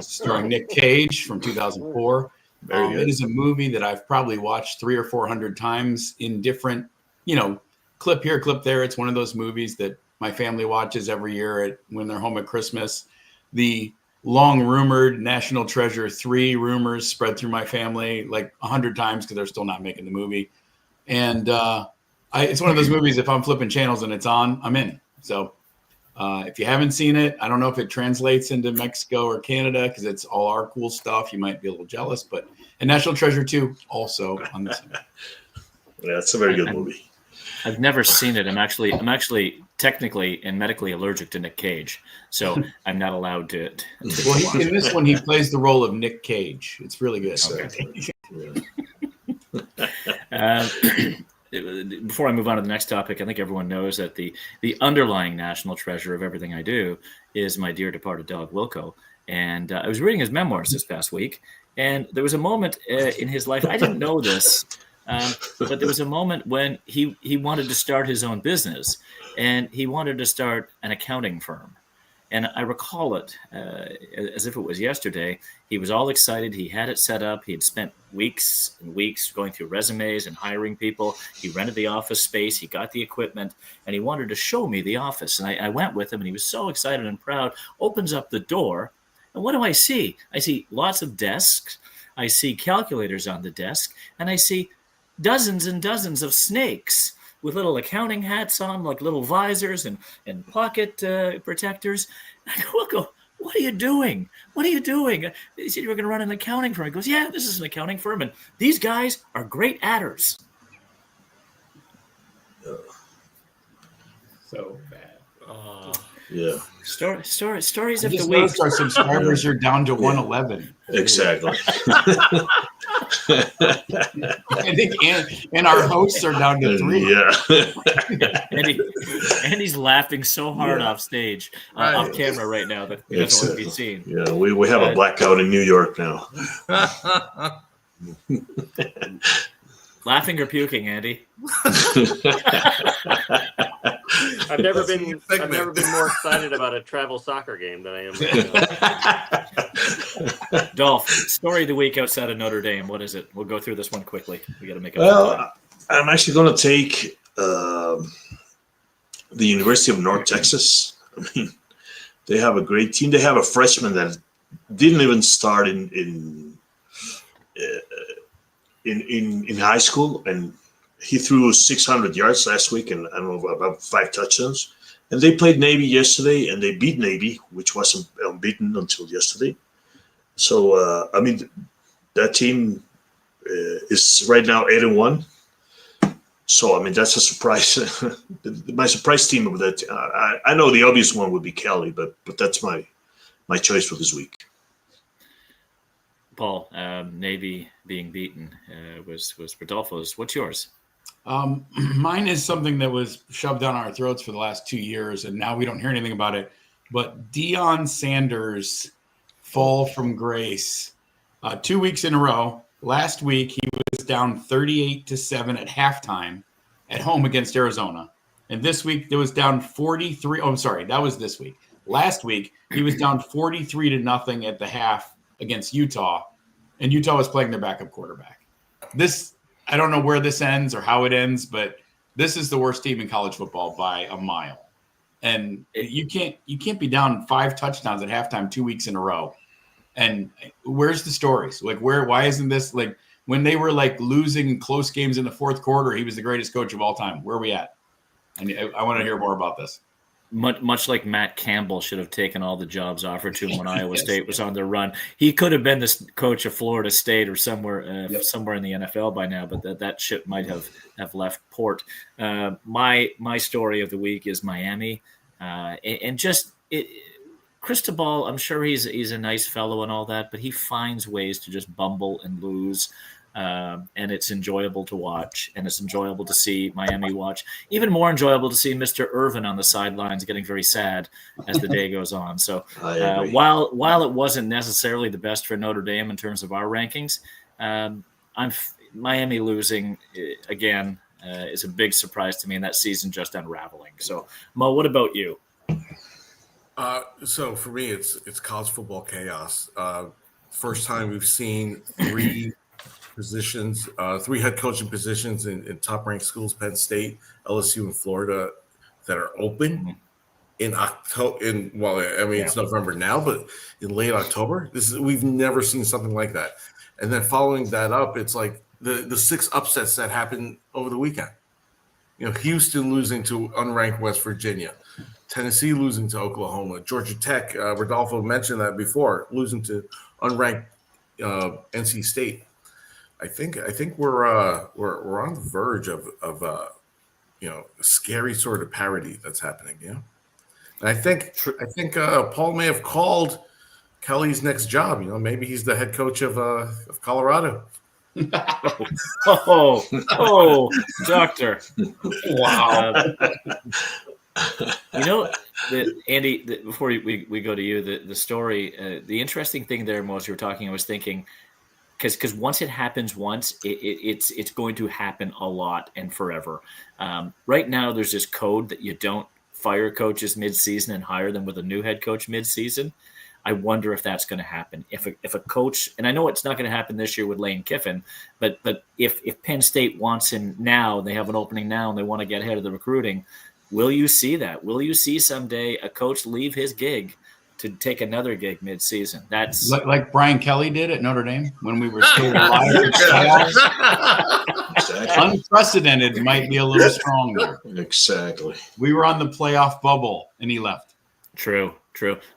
starring Nick Cage from 2004. It is a movie that I've probably watched 300 or 400 times in different, clip here, clip there. It's one of those movies that my family watches every year when they're home at Christmas. The long rumored National Treasure 3 rumors spread through my family like 100 times because they're still not making the movie. And it's one of those movies, if I'm flipping channels and it's on, I'm in. So if you haven't seen it, I don't know if it translates into Mexico or Canada because it's all our cool stuff. You might be a little jealous, and National Treasure 2 also on this. Yeah, it's a very good movie. I've never seen it. I'm actually technically and medically allergic to Nick Cage, so I'm not allowed to well, in this one, he plays the role of Nick Cage. It's really good. Okay. Before I move on to the next topic, I think everyone knows that the underlying national treasure of everything I do is my dear departed dog, Wilco. And I was reading his memoirs this past week, and there was a moment in his life, I didn't know this, but there was a moment when he wanted to start his own business, and he wanted to start an accounting firm. And I recall it as if it was yesterday. He was all excited. He had it set up. He had spent weeks and weeks going through resumes and hiring people. He rented the office space. He got the equipment, and he wanted to show me the office. And I went with him, and he was so excited and proud, opens up the door. And what do I see? I see lots of desks. I see calculators on the desk, and I see dozens and dozens of snakes with little accounting hats on, like little visors and pocket protectors. And I go, what are you doing? What are you doing? He said, you were going to run an accounting firm. He goes, yeah, this is an accounting firm, and these guys are great adders. So bad. Yeah. Stories of I the just week. noticed our subscribers are down to 111. Exactly. I think, and our hosts are down to 3. Yeah. and he's laughing so hard off stage, off camera right now that he doesn't want to be seen. Yeah, we have a blackout in New York now. Laughing or puking, Andy? I've never been more excited about a travel soccer game than I am. Dolph, story of the week outside of Notre Dame. What is it? We'll go through this one quickly. We got to make it. Well, I'm actually going to take the University of North Texas. I mean, they have a great team. They have a freshman that didn't even start in high school, and he threw 600 yards last week and I don't know about 5 touchdowns. And they played Navy yesterday, and they beat Navy, which wasn't unbeaten until yesterday. So I mean, that team is right now 8-1. So I mean, that's a surprise. My surprise team of that. I know the obvious one would be Kelly, but that's my choice for this week. Paul, Navy being beaten was Rodolfo's. What's yours? Mine is something that was shoved down our throats for the last 2 years, and now we don't hear anything about it. But Deion Sanders' fall from grace 2 weeks in a row. Last week, he was down 38-7 at halftime at home against Arizona. And this week, it was down 43. Oh, I'm sorry. That was this week. Last week, he was down 43-0 at the half against Utah, and Utah was playing their backup quarterback. I don't know where this ends or how it ends, but this is the worst team in college football by a mile. And you can't be down 5 touchdowns at halftime 2 weeks in a row. And where's the stories? Like, why isn't this, like, when they were like losing close games in the fourth quarter, he was the greatest coach of all time. Where are we at? And I want to hear more about this. Much like Matt Campbell should have taken all the jobs offered to him when Iowa State was on their run. He could have been the coach of Florida State or somewhere in the NFL by now, but that ship might have left port. My story of the week is Miami, and just Cristobal. I'm sure he's a nice fellow and all that, but he finds ways to just bumble and lose. And it's enjoyable to watch, and it's enjoyable to see Miami watch. Even more enjoyable to see Mr. Irvin on the sidelines getting very sad as the day goes on. So while it wasn't necessarily the best for Notre Dame in terms of our rankings, Miami losing again is a big surprise to me, and that season just unraveling. So, Mo, what about you? So for me, it's college football chaos. First time we've seen three head coaching positions in top-ranked schools, Penn State, LSU, and Florida, that are open in October. It's November now, but in late October, we've never seen something like that. And then following that up, it's like the 6 upsets that happened over the weekend. Houston losing to unranked West Virginia, Tennessee losing to Oklahoma, Georgia Tech. Rodolfo mentioned that before, losing to unranked NC State. I think we're on the verge of a scary sort of parody that's happening. And I think Paul may have called Kelly's next job. Maybe he's the head coach of Colorado. Doctor! Wow. Andy, before we go to you, the story, the interesting thing there, Mo, as you were talking, I was thinking. Because once it happens it's going to happen a lot and forever. Right now, there's this code that you don't fire coaches mid-season and hire them with a new head coach mid-season. I wonder if that's going to happen. If a coach, and I know it's not going to happen this year with Lane Kiffin, but if Penn State wants him now, they have an opening now, and they want to get ahead of the recruiting, will you see that? Will you see someday a coach leave his gig to take another gig mid-season? That's like Brian Kelly did at Notre Dame when we were still alive. Exactly. Unprecedented might be a little strong there. Exactly. We were on the playoff bubble, and he left. True.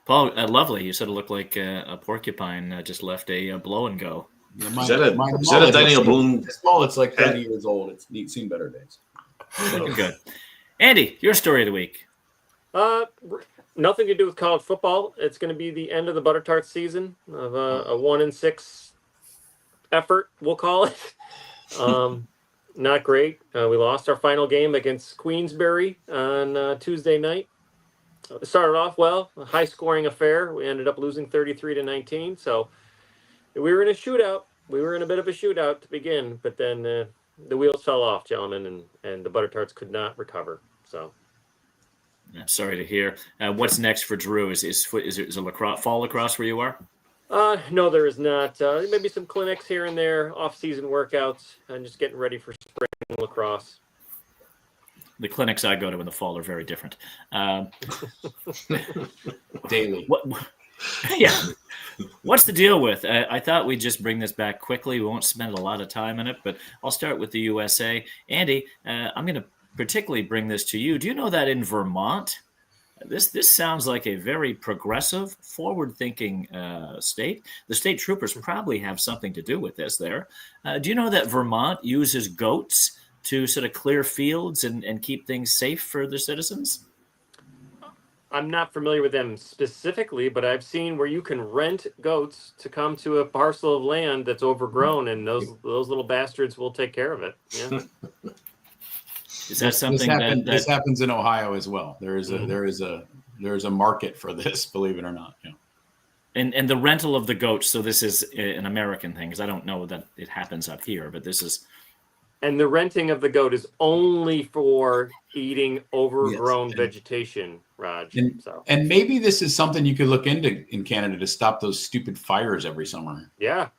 Paul, lovely. You said it looked like a porcupine just left a blow and go. Yeah, is that a Daniel Boone? It's like 30 years old. It's seen better days. Good. Andy, your story of the week. Nothing to do with college football. It's going to be the end of the Butter Tarts season of a 1-6 effort, we'll call it. Not great. We lost our final game against Queensbury on Tuesday night. It started off well, a high-scoring affair. We ended up losing 33-19. So we were in a shootout. We were in a bit of a shootout to begin, but then the wheels fell off, gentlemen, and the Butter Tarts could not recover. So. I'm sorry to hear. What's next for Drew? Is it fall lacrosse where you are? No, there is not. Maybe some clinics here and there, off-season workouts, and just getting ready for spring lacrosse. The clinics I go to in the fall are very different. Daily. Yeah. What's the deal with? I thought we'd just bring this back quickly. We won't spend a lot of time on it, but I'll start with the USA. Andy, I'm going to particularly bring this to you. Do you know that in Vermont, this sounds like a very progressive, forward-thinking state? The state troopers probably have something to do with this there. Do you know that Vermont uses goats to sort of clear fields and keep things safe for their citizens? I'm not familiar with them specifically, but I've seen where you can rent goats to come to a parcel of land that's overgrown, and those little bastards will take care of it. Yeah. Is that something this happens in Ohio as well? There is a market for this, believe it or not. Yeah. And the rental of the goats. So this is an American thing, because I don't know that it happens up here, but this is. And the renting of the goat is only for eating overgrown vegetation, Raj. And maybe this is something you could look into in Canada to stop those stupid fires every summer. Yeah.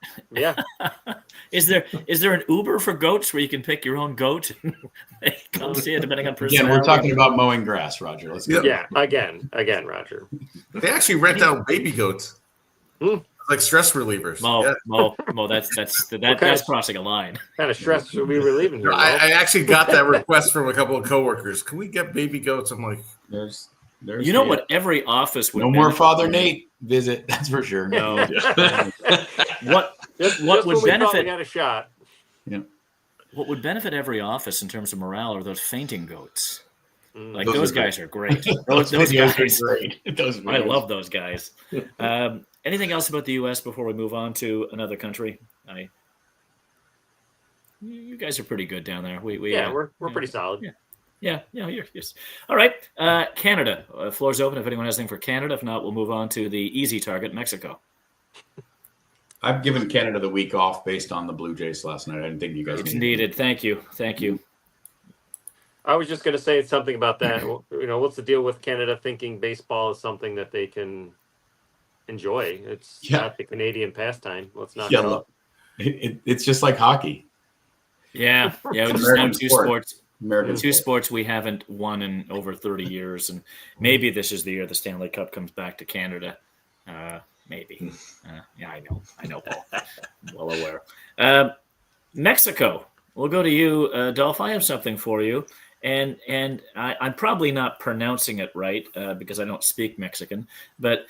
Is there an Uber for goats where you can pick your own goat? Come see it depending on personality. Again, we're talking about mowing grass, Roger. Let's go. Yeah. Again, Roger. They actually rent out baby goats. Like stress relievers. Mo, that's crossing a line. What kind of stress are we relieving here? I actually got that request from a couple of coworkers. Can we get baby goats? I'm like, there's you know what every office would no more Father Nate visit. That's for sure. No. What would benefit? We got a shot. Yeah. What would benefit every office in terms of morale are those fainting goats. Like Those those are guys are great. Those guys are great. I love those guys. Anything else about the U.S. before we move on to another country? You guys are pretty good down there. We're pretty solid. Yeah. Yes. All right. Canada. Floor's open if anyone has anything for Canada. If not, we'll move on to the easy target, Mexico. I've given Canada the week off based on the Blue Jays last night. I didn't think you guys needed. Thank you. I was just going to say something about that. What's the deal with Canada thinking baseball is something that they can enjoy? It's not the Canadian pastime. Let's not go up. It's just like hockey. Yeah. We just have two sports we haven't won in over 30 years, and maybe this is the year the Stanley Cup comes back to Canada. Maybe. I know, Paul. Well aware. Mexico. We'll go to you, Dolph. I have something for you. And I'm probably not pronouncing it right because I don't speak Mexican. But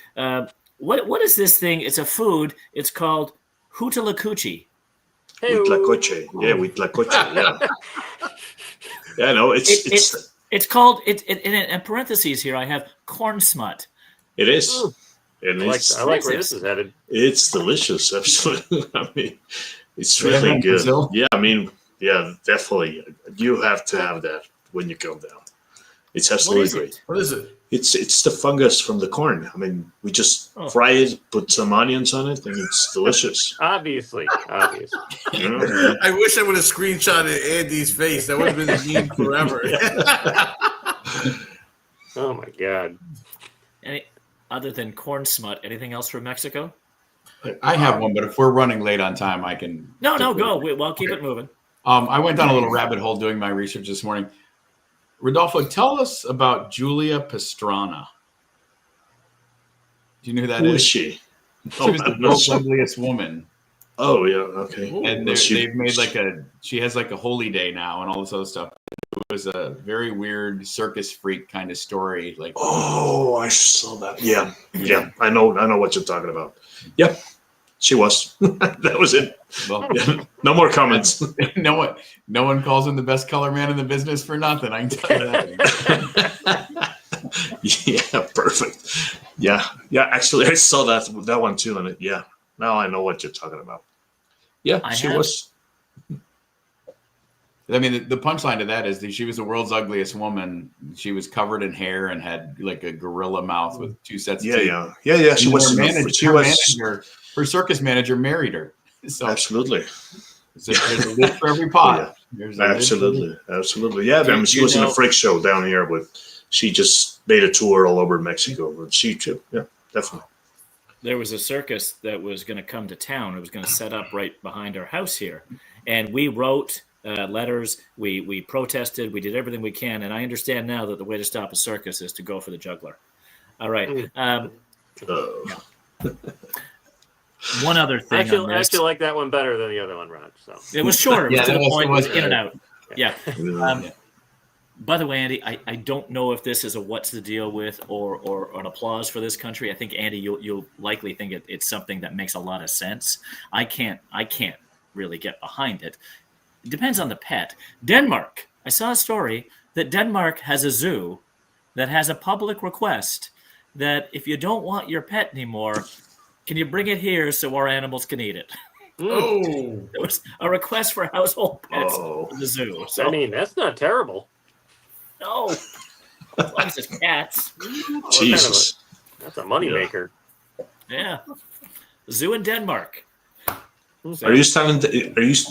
what is this thing? It's a food. It's called huitlacoche. Huitlacoche. Yeah, huitlacoche. Yeah. Yeah, no, it's called in parentheses here. I have corn smut. It is. And I like where this is headed. It's delicious. Absolutely. I mean, it's really good. Brazil? Yeah, I mean, yeah, definitely. You have to have that when you come down. It's absolutely great. What is it? It's the fungus from the corn. I mean, we just fry it, put some onions on it, and it's delicious. Obviously. I wish I would have screenshotted Andy's face. That would have been a meme forever. Oh my God. Other than corn smut, anything else from Mexico? I have one, but if we're running late on time, I can. No, go. We'll keep it moving. I went down a little rabbit hole doing my research this morning. Rodolfo, tell us about Julia Pastrana. Do you know who that is? Who is she? She was the world's ugliest woman. Oh, yeah. Okay. And they've made she has like a holy day now and all this other stuff. It was a very weird circus freak kind of story. I saw that. Yeah. I know what you're talking about. Yep. She was. That was it. Well, no more comments. No one calls him the best color man in the business for nothing. I can tell you that. Yeah, perfect. Yeah. Actually, I saw that one too, and now I know what you're talking about. Yeah, she was. I mean, the punchline to that is that she was the world's ugliest woman. She was covered in hair and had like a gorilla mouth with two sets of teeth. Yeah. She was. Her circus manager married her. So absolutely. There's a lid for every pot. Absolutely. Yeah, I mean, she was in a freak show down here, but she just made a tour all over Mexico. But she too, definitely. There was a circus that was going to come to town. It was going to set up right behind our house here, and we wrote letters. We protested. We did everything we can, and I understand now that the way to stop a circus is to go for the juggler. All right. One other thing. I actually like that one better than the other one, Rod. So it was shorter. To the point. It was in and out. Yeah. By the way, Andy, I don't know if this is a what's the deal with or an applause for this country. I think, Andy, you'll likely think it's something that makes a lot of sense. I can't really get behind it. It depends on the pet. Denmark. I saw a story that Denmark has a zoo that has a public request that if you don't want your pet anymore, can you bring it here so our animals can eat it? Oh, there was a request for household pets in the zoo. So, I mean, that's not terrible. No, as long as it's cats. Jesus, that's a moneymaker. Yeah, zoo in Denmark. Are you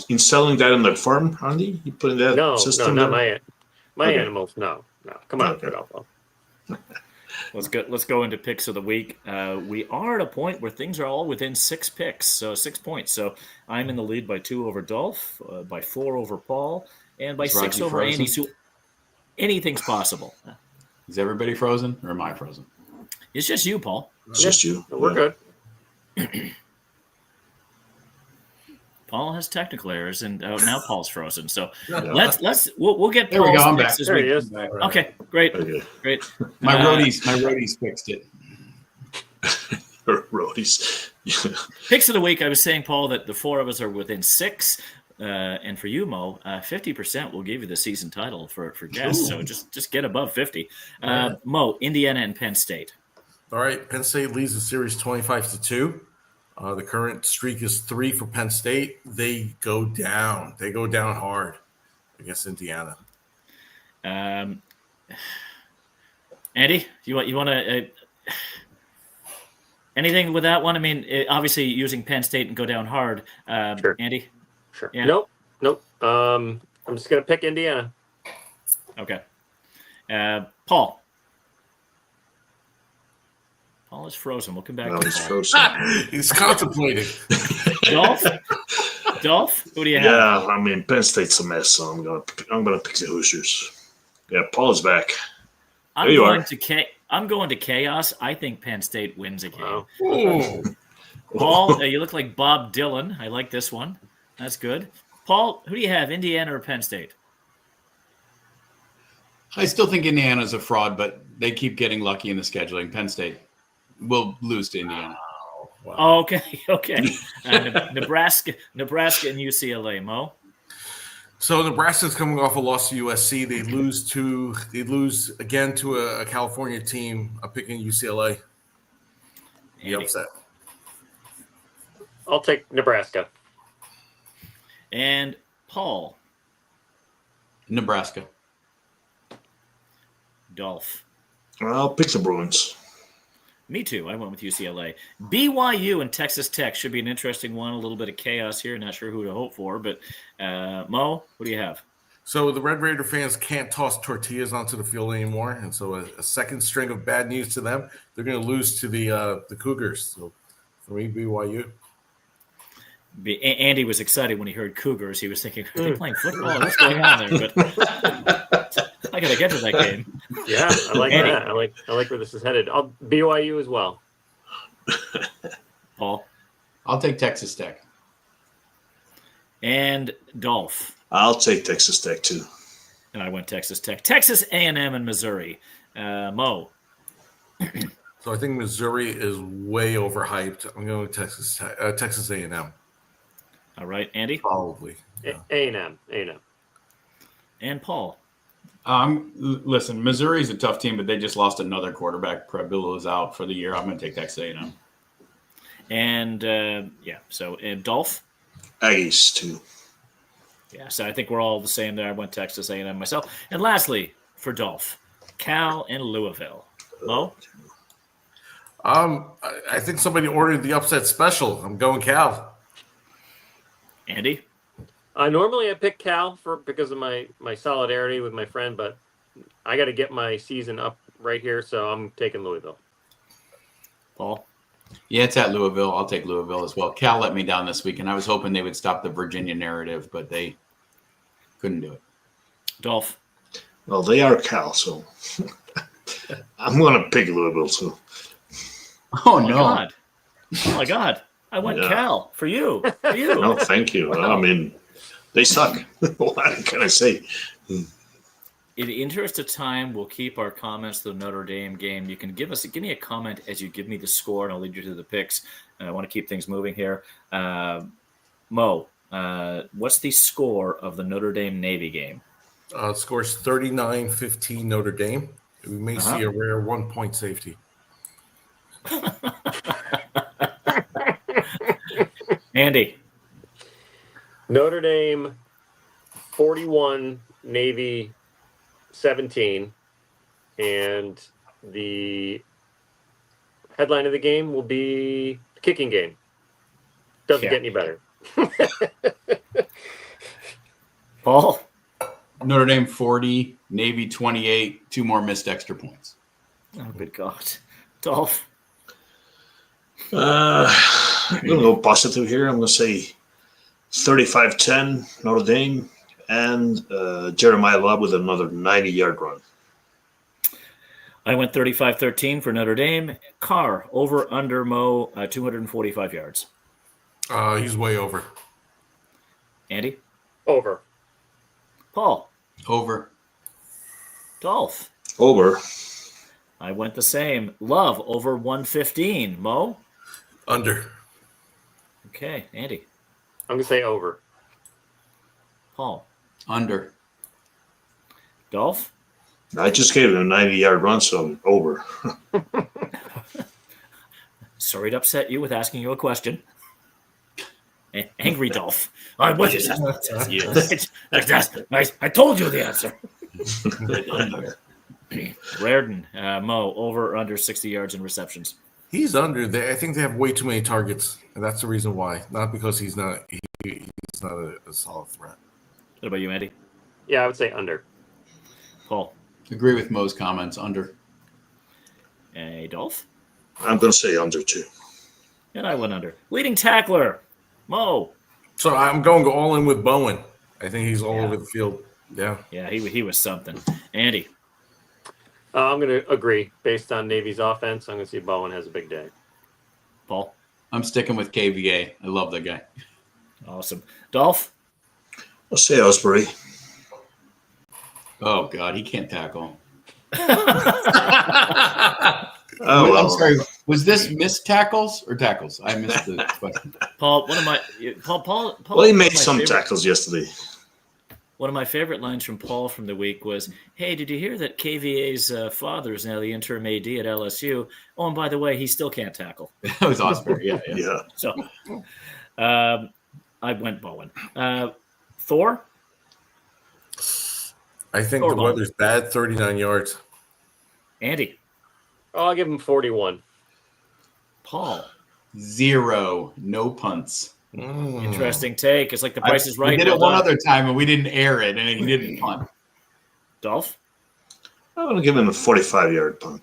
installing that on the farm, Andy? You putting that No, system? not my Okay. animals. No. Come on, Okay. Rodolfo. Let's go into picks of the week. We are at a point where things are all within 6 picks, so 6 points. So I'm in the lead by 2 over Dolph, by 4 over Paul, and by Is 6 Roggie over Andy. frozen? So anything's possible. Is everybody frozen or am I frozen? It's just you, Paul. It's just you. We're good. Paul has technical errors, and now Paul's frozen. So Yeah. we'll get There we Paul's go, I'm picks back. this There week. he is. Okay, great. Okay. My roadies fixed it. Roadies. Picks of the week. I was saying, Paul, that the 4 of us are within 6, and for you, Mo, 50% will give you the season title for guests. So just get above 50. Mo, Indiana and Penn State. All right, Penn State leads the series 25-2. The current streak is 3 for Penn State. They go down. They go down hard against Indiana. Andy, you want to anything with that one? I mean, obviously using Penn State and go down hard. Sure. Andy? Sure. Yeah. Nope. I'm just gonna pick Indiana. Okay. Paul. Paul is frozen. We'll come back No, to he's Paul. frozen. He's contemplating. Dolph, who do you have? Yeah, I mean Penn State's a mess, so I'm gonna pick the Hoosiers. Yeah, Paul is back. I'm There you going are. I'm going to chaos. I think Penn State wins a game. Wow. Ooh. Paul, you look like Bob Dylan. I like this one. That's good. Paul, who do you have, Indiana or Penn State? I still think Indiana's a fraud, but they keep getting lucky in the scheduling. Penn State will lose to Indiana. Wow. Oh, okay. Nebraska and UCLA, Mo. So Nebraska's coming off a loss to USC. They lose again to a California team. I'm picking UCLA. The Andy. upset. I'll take Nebraska. And Paul, Nebraska. Dolph. I'll pick the Bruins. Me too. I went with UCLA. BYU and Texas Tech should be an interesting one. A little bit of chaos here. Not sure who to hope for, but Mo, what do you have? So the Red Raider fans can't toss tortillas onto the field anymore, and so a second string of bad news to them. They're going to lose to the Cougars. So for me, BYU. Andy was excited when he heard Cougars. He was thinking, are they playing football? What's going on there? But I got to get to that game. Yeah, I like Andy. that. I like where this is headed. I'll BYU as well. Paul I'll take Texas Tech. and Dolph. I'll take Texas Tech too. And I went Texas Tech. Texas A&M and Missouri. Mo. So I think Missouri is way overhyped. I'm going with Texas A&M. All right, Andy Probably. Yeah. A&M. and Paul. Listen, Missouri's a tough team, but they just lost another quarterback. Prebill is out for the year. I'm going to take Texas A&M. And so Dolph. Aggies too. Yeah, so I think we're all the same there. I went Texas A&M myself. And lastly, for Dolph, Cal and Louisville. Mo? I think somebody ordered the upset special. I'm going Cal. Andy? Normally I pick Cal because of my solidarity with my friend, but I got to get my season up right here, so I'm taking Louisville. Paul? Yeah, it's at Louisville. I'll take Louisville as well. Cal let me down this week, and I was hoping they would stop the Virginia narrative, but they couldn't do it. Dolph? Well, they are Cal, so I'm going to pick Louisville too. Oh, my no. God. Oh, my God. I went Yeah. Cal for you. For you. No, thank you. Wow. I mean, they suck. What can I say? In the interest of time, we'll keep our comments to the Notre Dame game. You can give me a comment as you give me the score, and I'll lead you to the picks. And I want to keep things moving here. Mo, what's the score of the Notre Dame Navy game? Scores 39-15 Notre Dame. We may see a rare 1-point safety. Andy? Notre Dame 41, Navy 17, and the headline of the game will be kicking game. Doesn't Yeah. get any better. Paul? Notre Dame 40, Navy 28, 2 more missed extra points. Oh, good God. Dolph? I'm going to go positive here. I'm going to say 35-10 Notre Dame and Jeremiah Love with another 90-yard run. I went 35-13 for Notre Dame. Carr, over, under, Mo, 245 yards. He's way over. Andy? Over. Paul? Over. Dolph? Over. I went the same. Love, over 115. Mo? Under. Okay. Andy? I'm going to say over. Paul? Under. Dolph? I just gave him a 90-yard run, so over. Sorry to upset you with asking you a question. Angry Dolph. I was yes. I told you the answer. Reardon, Mo, over or under 60 yards in receptions. He's under. I think they have way too many targets, and that's the reason why. Not because he's not a solid threat. What about you, Andy? Yeah, I would say under. Paul? Agree with Mo's comments. Under. Hey, Dolph? I'm going to say under, too. And I went under. Leading tackler, Mo. So I'm going to go all in with Bowen. I think he's all over the field. Yeah. Yeah, he was something. Andy? I'm going to agree. Based on Navy's offense, I'm going to see Bowen has a big day. Paul? I'm sticking with KVA. I love that guy. Awesome. Dolph? I'll say Osprey. Oh, God. He can't tackle. Oh, well. I'm sorry. Was this missed tackles or tackles? I missed the question. Paul, one of my Paul. Well, he one made of my some favorite- tackles yesterday. One of my favorite lines from Paul from the week was, "Hey, did you hear that KVA's father is now the interim AD at LSU? Oh, and by the way, he still can't tackle." That was Osprey. Yeah. Yeah. So, I went Bowen. Thor? I think Or the Bowen. weather's bad. 39 yards. Andy? Oh, I'll give him 41. Paul? 0. No punts. Interesting take. It's like the Price is Right. We did it Well one done. other time and we didn't air it and he didn't punt. Dolph? I'm going to give him a 45-yard punt.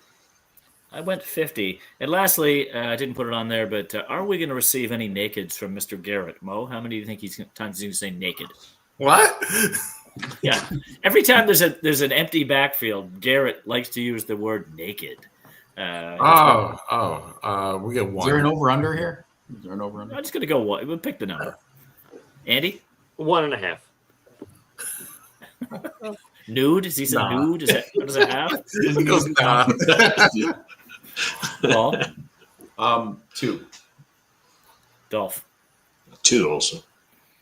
I went 50. And lastly, I didn't put it on there, but are we going to receive any nakeds from Mr. Garrett? Mo, how many do you think times he's going to say naked? What? Yeah. Every time there's an empty backfield, Garrett likes to use the word naked. We get Is one. there an over-under here? Is there an over-under? I'm just going to go one. We'll pick the number. Andy? 1.5. Nude? Is he say nude? What does it have? He goes, nah. Paul? 2. Dolph? 2 also.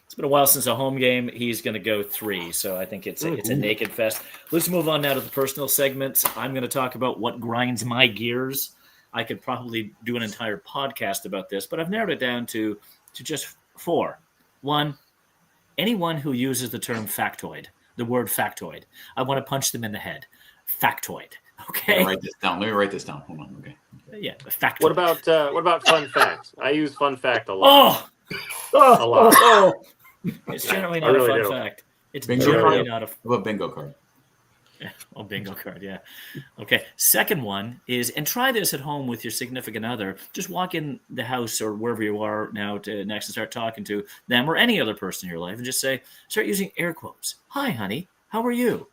It's been a while since a home game. He's going to go 3, so I think it's a naked fest. Let's move on now to the personal segments. I'm going to talk about what grinds my gears. I could probably do an entire podcast about this, but I've narrowed it down to just 4. 1, anyone who uses the term factoid, the word factoid. I want to punch them in the head. Factoid. Okay. Write this down. Let me write this down. Hold on. Okay. Yeah, a factoid. What about fun fact? I use fun fact a lot. A lot. Oh. It's generally I not really a fun do. fact. It's Bingo generally card. not a How about bingo card? Oh, bingo card, yeah. Okay. Second one is, and try this at home with your significant other. Just walk in the house or wherever you are now to next and start talking to them or any other person in your life and just start using air quotes. Hi, honey. How are you?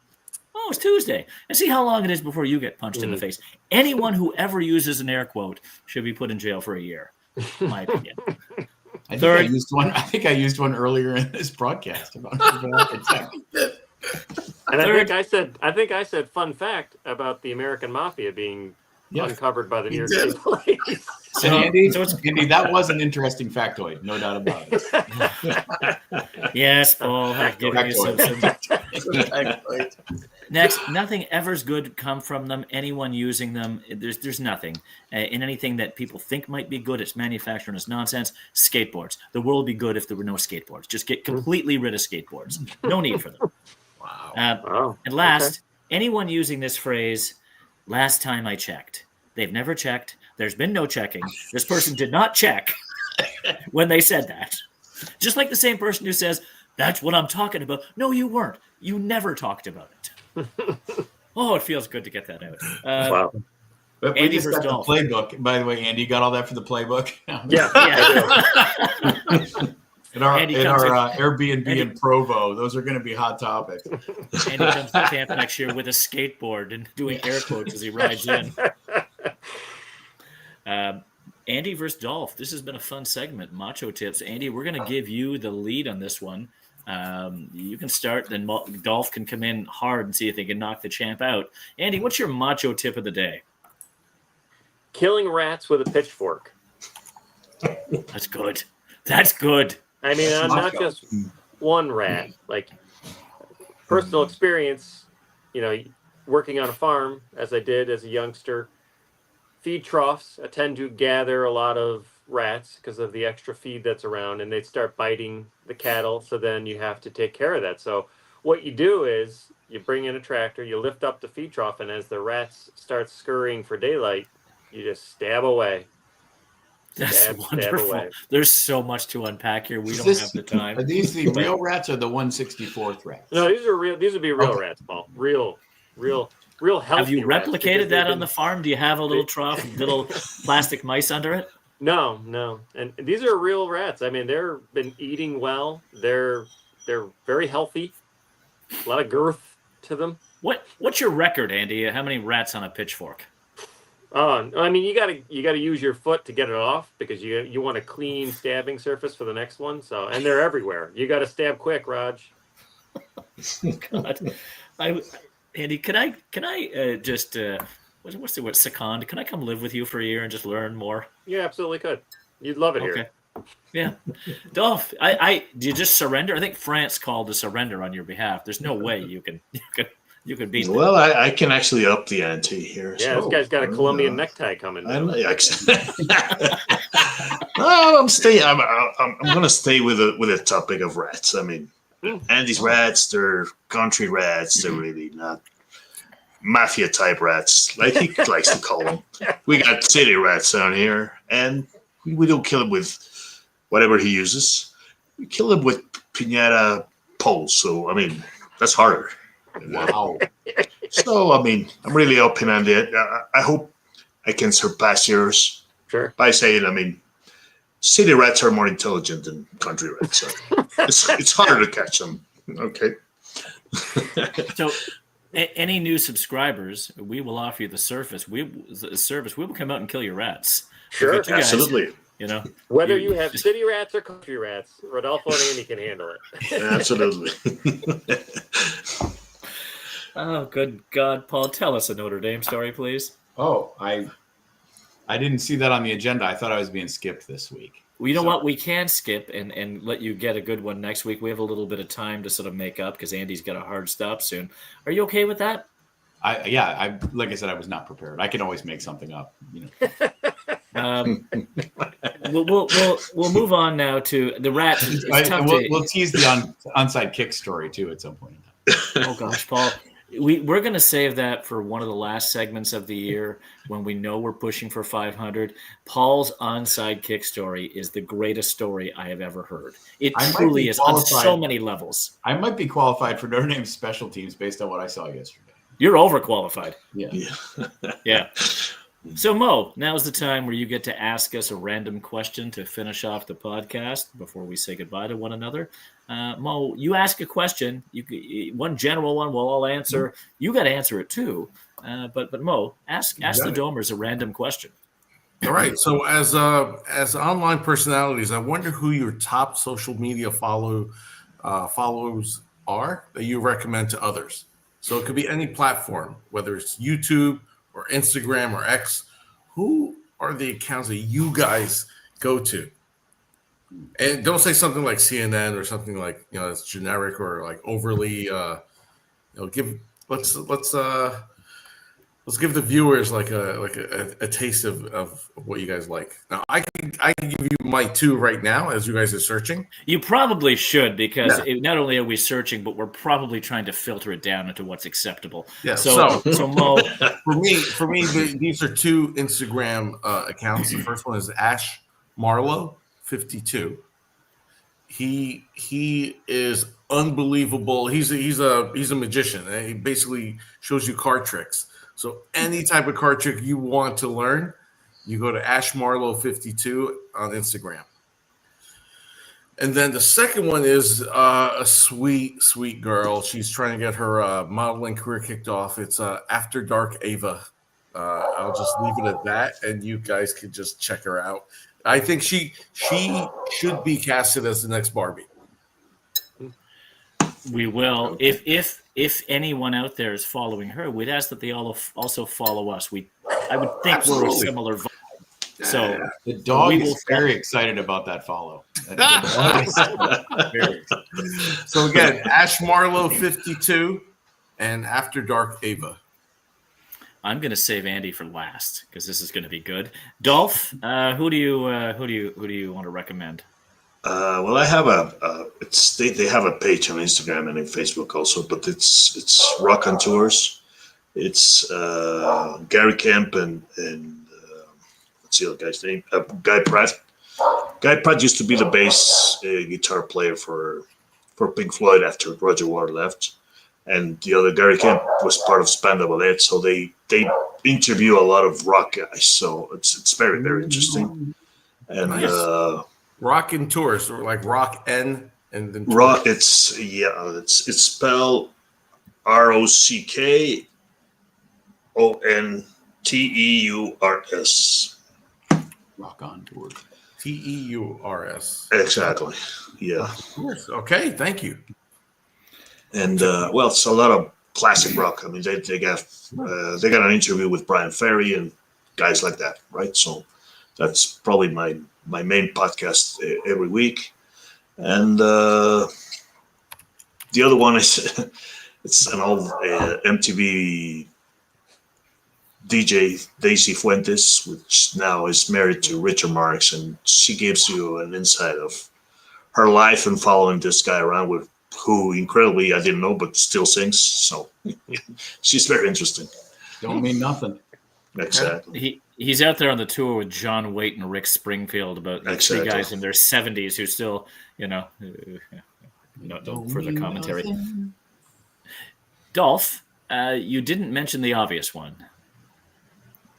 Oh, it's Tuesday. And see how long it is before you get punched in the face. Anyone who ever uses an air quote should be put in jail for a year, in my opinion. I think I used one earlier in this broadcast about And I think I said fun fact about the American Mafia being uncovered by the New York City Police. So, Andy, that was an interesting factoid, no doubt about it. Yes, Paul. I've given you some. Next, nothing ever's good come from them. Anyone using them, there's nothing in anything that people think might be good. It's manufactured and it's nonsense. Skateboards. The world would be good if there were no skateboards. Just get completely rid of skateboards. No need for them. Wow. And last, anyone using this phrase, last time I checked. They've never checked. There's been no checking. This person did not check when they said that. Just like the same person who says, "That's what I'm talking about." No, you weren't. You never talked about it. Oh, it feels good to get that out. Wow. But we Andy just got the Dolph. playbook. By the way, Andy, you got all that for the playbook? Yeah. In our Andy Airbnb Andy- in Provo, those are going to be hot topics. Andy comes to camp next year with a skateboard and doing air quotes as he rides in. Andy versus Dolph. This has been a fun segment. Macho Tips. Andy, we're going to give you the lead on this one. You can start, then Dolph can come in hard and see if they can knock the champ out. Andy, what's your Macho Tip of the day? Killing rats with a pitchfork. That's good. That's good. I mean, I'm not just one rat. Like, personal experience, working on a farm, as I did as a youngster, feed troughs tend to gather a lot of rats because of the extra feed that's around, and they start biting the cattle. So then you have to take care of that. So what you do is you bring in a tractor, you lift up the feed trough, and as the rats start scurrying for daylight, you just stab away. That's wonderful. There's so much to unpack here. We don't have the time. Are these the real rats or the 164th rats? No, these are real. These would be real rats, Paul. Real healthy. Have you rats, replicated that on the farm? Do you have a little trough with little plastic mice under it? No. And these are real rats. I mean, they've been eating well. They're very healthy. A lot of girth to them. What's your record, Andy? How many rats on a pitchfork? I mean, you gotta use your foot to get it off because you want a clean stabbing surface for the next one. So, and they're everywhere. You got to stab quick, Raj. God, Andy, can I just what's the word? Second? Can I come live with you for a year and just learn more? You absolutely could. You'd love it here. Yeah, Dolph, do you just surrender? I think France called to surrender on your behalf. There's no way you can beat them. Well, I can actually up the ante here. Yeah, this guy's got a Colombian necktie coming. I'm staying. I'm going to stay with a topic of rats. I mean, Andy's rats, they're country rats. They're really not mafia type rats, like he likes to call them. We got city rats down here, and we don't kill them with whatever he uses. We kill them with piñata poles. So I mean, that's harder. Wow. So, I mean, I'm really open on it. I hope I can surpass yours. Sure. By saying, I mean, city rats are more intelligent than country rats. So it's harder to catch them. Okay. So, any new subscribers, we will offer you the service. We will come out and kill your rats. Sure. You guys, Absolutely. Whether you have city rats or country rats, Rodolfo and Andy can handle it. Absolutely. Oh, good God, Paul! Tell us a Notre Dame story, please. Oh, I didn't see that on the agenda. I thought I was being skipped this week. Well, you know what? We can skip and let you get a good one next week. We have a little bit of time to sort of make up because Andy's got a hard stop soon. Are you okay with that? Like I said, I was not prepared. I can always make something up. We'll move on now to the rats. We'll tease the onside kick story too at some point. Oh gosh, Paul. We're going to save that for one of the last segments of the year when we know we're pushing for 500. Paul's onside kick story is the greatest story I have ever heard. It truly is on so many levels. I might be qualified for Notre Dame's special teams based on what I saw yesterday. You're overqualified. Yeah. So, Mo, now's the time where you get to ask us a random question to finish off the podcast before we say goodbye to one another. Mo, you ask a question. One general one we'll all answer. You got to answer it too. But Mo, ask the Domers a random question. All right. So as online personalities, I wonder who your top social media followers are that you recommend to others. So it could be any platform, whether it's YouTube or Instagram or X. Who are the accounts that you guys go to? And don't say something like CNN or something like, it's generic or like overly, let's give the viewers like a taste of what you guys like. Now I can give you my two right now as you guys are searching. You probably should because not only are we searching, but we're probably trying to filter it down into what's acceptable. Yeah. So Mo, for me, these are two Instagram accounts. The first one is Ash Marlowe 52, he is unbelievable. He's a magician. And he basically shows you card tricks. So any type of card trick you want to learn, you go to ashmarlow52 on Instagram. And then the second one is a sweet, sweet girl. She's trying to get her modeling career kicked off. It's After Dark Ava. I'll just leave it at that, and you guys can just check her out. I think she should be casted as the next Barbie. We will. If anyone out there is following her, we'd ask that they all also follow us. I would think we're a similar vibe. So the dog is very excited about that follow. Very excited. So again, ashmarlow52 and After Dark Ava. I'm going to save Andy for last because this is going to be good. Dolph, who do you want to recommend? Well, I have they have a page on Instagram and in Facebook also, but it's Rock on Tours. It's Gary Kemp and what's the other guy's name? Guy Pratt. Guy Pratt used to be the bass guitar player for Pink Floyd after Roger Waters left, and the other Gary Kemp was part of Spandau Ballet. So they interview a lot of rock guys. So it's very, very interesting. And nice. Rock and Tours, or like Rock N and then Rock. It's spelled ROCKONTEURS. Rock on Tour. TEURS. Exactly. Yeah. Of course. Okay. Thank you. And well, it's a lot of classic rock. I mean, they got an interview with Brian Ferry and guys like that, right? So that's probably my main podcast every week. And the other one is it's an old MTV DJ, Daisy Fuentes, which now is married to Richard Marx, and she gives you an insight of her life and following this guy around with who incredibly I didn't know but still sings. So she's very interesting. Don't mean nothing. Exactly. He's out there on the tour with John Waite and Rick Springfield, about three guys in their 70s who still, no further commentary. Nothing. Dolph, you didn't mention the obvious one.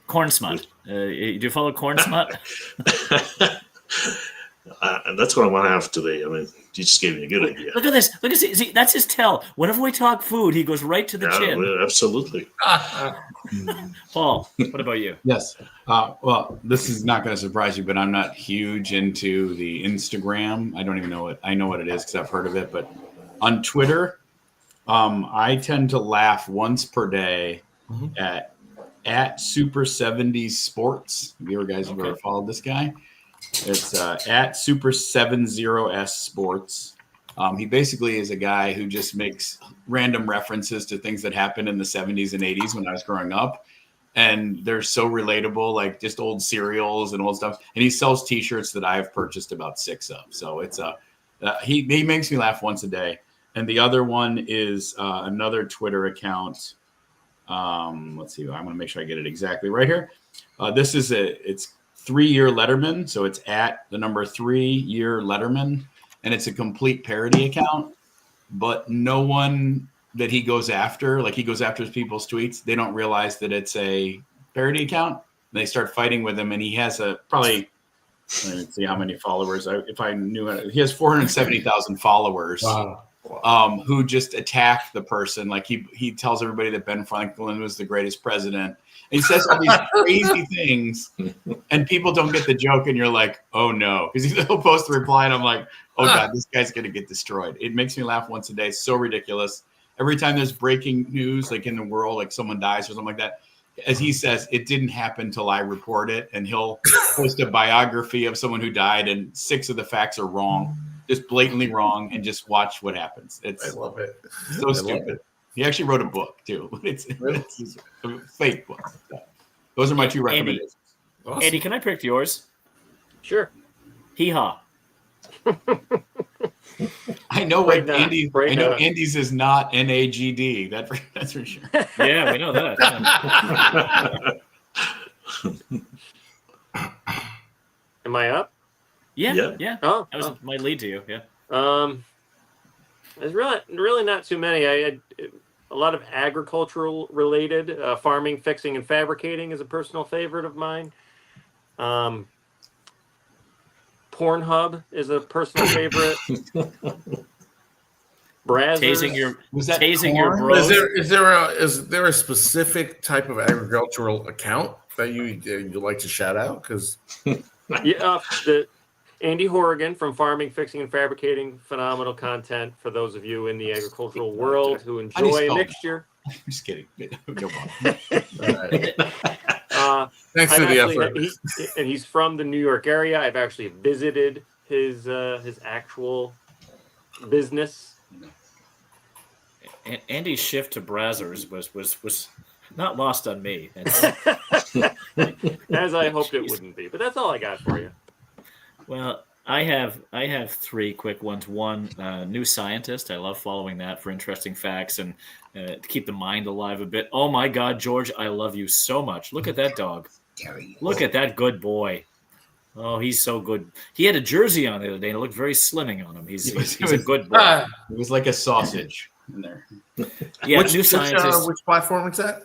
Corn Smut. Do you follow Corn Smut? And that's what I want to have today. I mean, you just gave me a good idea. Look at this. Look at this. See, that's his tell. Whenever we talk food, he goes right to the chin. Absolutely. Paul, what about you? Yes. Well, this is not going to surprise you, but I'm not huge into the Instagram. I don't even know it. I know what it is because I've heard of it. But on Twitter, I tend to laugh once per day at Super 70s Sports. Have you guys ever followed this guy? It's at Super 70S Sports. He basically is a guy who just makes random references to things that happened in the 70s and 80s when I was growing up. And they're so relatable, like just old cereals and old stuff. And he sells T-shirts that I've purchased about 6 of. So it's he makes me laugh once a day. And the other one is another Twitter account. Let's see. I'm going to make sure I get it exactly right here. This is it's 3-year Letterman. So it's at the number 3-year Letterman. And it's a complete parody account. But no one that he goes after, like he goes after people's tweets, they don't realize that it's a parody account. They start fighting with him. And he has probably, let's see how many followers. If I knew it, he has 470,000 followers. Wow. Who just attack the person. Like he tells everybody that Ben Franklin was the greatest president. And he says all these crazy things, and people don't get the joke, and you're like, oh no. Because he'll post a reply, and I'm like, oh God, this guy's going to get destroyed. It makes me laugh once a day. It's so ridiculous. Every time there's breaking news, like in the world, like someone dies or something like that, as he says, it didn't happen till I report it. And he'll post a biography of someone who died, and 6 of the facts are wrong. Just blatantly wrong, and just watch what happens. I love it. So stupid. He actually wrote a book too. It's a fake book. Those are my 2 recommendations. Awesome. Andy, can I pick yours? Sure. Hee haw. I know what Andy. I know Andy's is not NAGD. That's for sure. Yeah, we know that. Am I up? Yeah. Oh, that was my lead to you. Yeah. There's really not too many. I had a lot of agricultural related, farming, fixing, and fabricating is a personal favorite of mine. Pornhub is a personal favorite. Tasing Brazzers. your bros. Is there a specific type of agricultural account that you'd like to shout out? Because The Andy Horrigan from Farming, Fixing, and Fabricating, phenomenal content for those of you in the agricultural world who enjoy a mixture. I'm just kidding. No problem. thanks for the effort. He's from the New York area. I've actually visited his actual business. Andy's shift to Brazzers was not lost on me. As I hoped it wouldn't be. But that's all I got for you. Well, I have three quick ones. One, New Scientist. I love following that for interesting facts and to keep the mind alive a bit. Oh my God, George, I love you so much. Look at that dog. Look at that good boy. Oh, he's so good. He had a jersey on the other day and it looked very slimming on him. He's a good boy. It was like a sausage in there. Yeah, New Scientist. Which platform is that?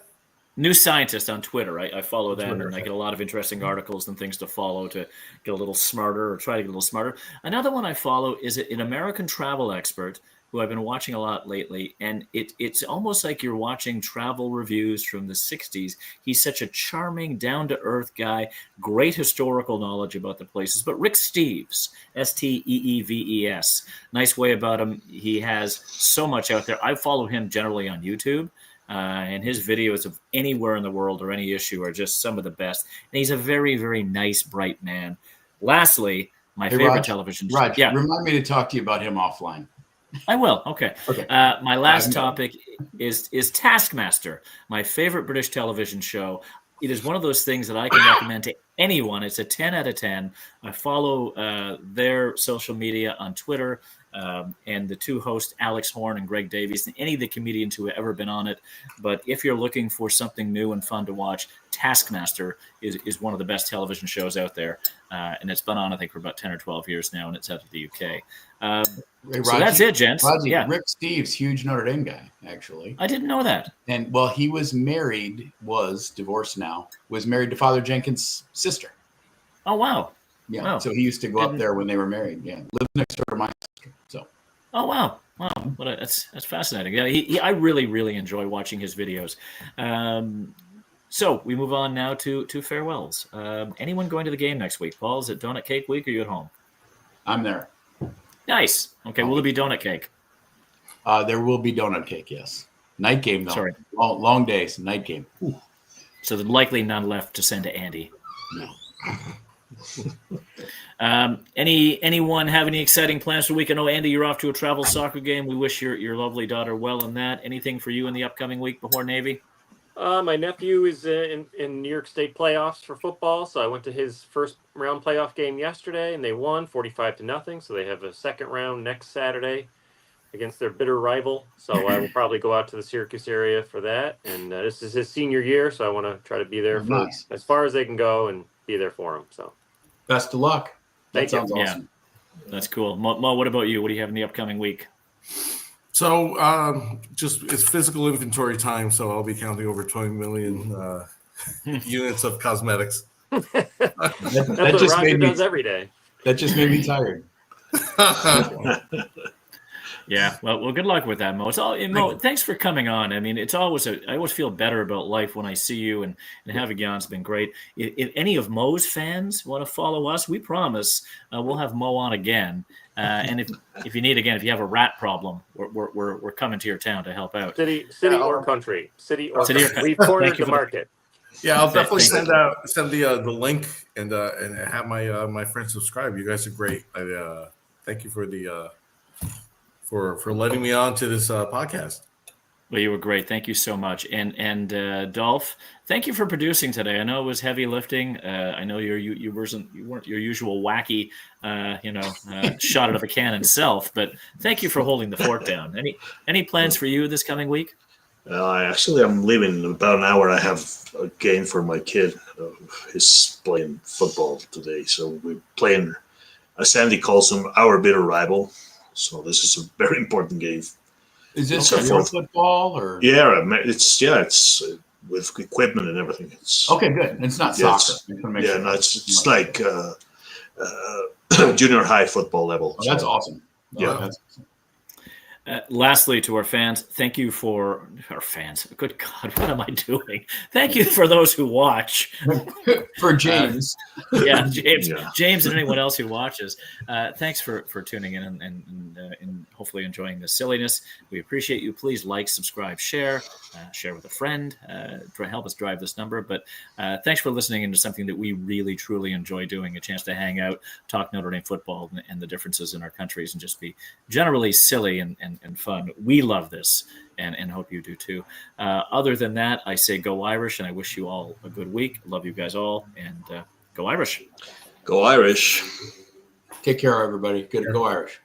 New Scientist on Twitter. I follow them, and I get a lot of interesting articles and things to follow to get a little smarter or try to get a little smarter. Another one I follow is an American travel expert who I've been watching a lot lately, and it's almost like you're watching travel reviews from the 60s. He's such a charming, down-to-earth guy, great historical knowledge about the places. But Rick Steves, Steeves, nice way about him. He has so much out there. I follow him generally on YouTube. And his videos of anywhere in the world or any issue are just some of the best. And he's a very, very nice, bright man. Lastly, my favorite television show. Rog, remind me to talk to you about him offline. I will. Okay. My last topic is Taskmaster, my favorite British television show. It is one of those things that I can recommend to anyone. It's a 10 out of 10. I follow their social media on Twitter. And the two hosts, Alex Horn and Greg Davies, and any of the comedians who have ever been on it. But if you're looking for something new and fun to watch, Taskmaster is one of the best television shows out there. And it's been on, I think, for about 10 or 12 years now, and it's out of the UK. So that's it, gents. Roggie, yeah. Rick Steves, huge Notre Dame guy, actually. I didn't know that. And, well, he was divorced now, was married to Father Jenkins' sister. Oh, wow. Yeah, wow. So he used to go up there when they were married. Yeah, lived next door to my sister. So. Oh wow! That's fascinating. Yeah, I really, really enjoy watching his videos. So we move on now to farewells. Anyone going to the game next week? Paul, is it Donut Cake Week or are you at home? I'm there. Nice. Okay, will there be donut cake? There will be donut cake. Yes. Night game though. Sorry. Long days. Night game. Ooh. So there's likely none left to send to Andy. No. Anyone have any exciting plans for the week? I know, Andy, you're off to a travel soccer game. We wish your lovely daughter well in that. Anything for you in the upcoming week before Navy? My nephew is in New York State playoffs for football, so I went to his first round playoff game yesterday, and they won 45-0. So they have a second round next Saturday against their bitter rival. So I will probably go out to the Syracuse area for that. And this is his senior year, so I want to try to be there for as far as they can go and be there for him. So. Best of luck. That sounds awesome. Yeah, that's cool. Mo, what about you? What do you have in the upcoming week? So it's physical inventory time, so I'll be counting over 20 million units of cosmetics. That's what Roger does every day. That just made me tired. Yeah, well, good luck with that, Mo. Mo, thanks for coming on. I mean, I always feel better about life when I see you, and having you on has been great. If any of Mo's fans want to follow us, we promise we'll have Mo on again. And if you need, again, if you have a rat problem, we're coming to your town to help out. City or country. We've cornered the market. Yeah, I'll definitely send the link and have my friends subscribe. You guys are great. I thank you for the. For letting me on to this podcast. Well, you were great. Thank you so much. And Dolph, thank you for producing today. I know it was heavy lifting. I know you weren't your usual wacky, shot out of a cannon self. But thank you for holding the fort down. Any plans for you this coming week? I'm leaving in about an hour. I have a game for my kid. He's playing football today, so we're playing. As Sandy calls him, our bitter rival. So this is a very important game. Is this Okay. real football or? Yeah, it's with equipment and everything. It's Okay, good. It's not Yeah, soccer. I just wanna make yeah, sure. no, it's like junior high football level. Oh, that's So, awesome. Yeah. That's Lastly, to our fans, thank you for our fans. Good God, what am I doing? Thank you for those who watch. for James. Yeah, James, Yeah. James, and anyone else who watches. Thanks for tuning in and hopefully enjoying the silliness. We appreciate you. Please like, subscribe, share with a friend. Help us drive this number. But thanks for listening into something that we really, truly enjoy doing. A chance to hang out, talk Notre Dame football and the differences in our countries, and just be generally silly and fun. We love this and hope you do too. Other than that, I say go Irish, and I wish you all a good week. Love you guys all, and go Irish. Go Irish. Take care, everybody. Good. Go Irish.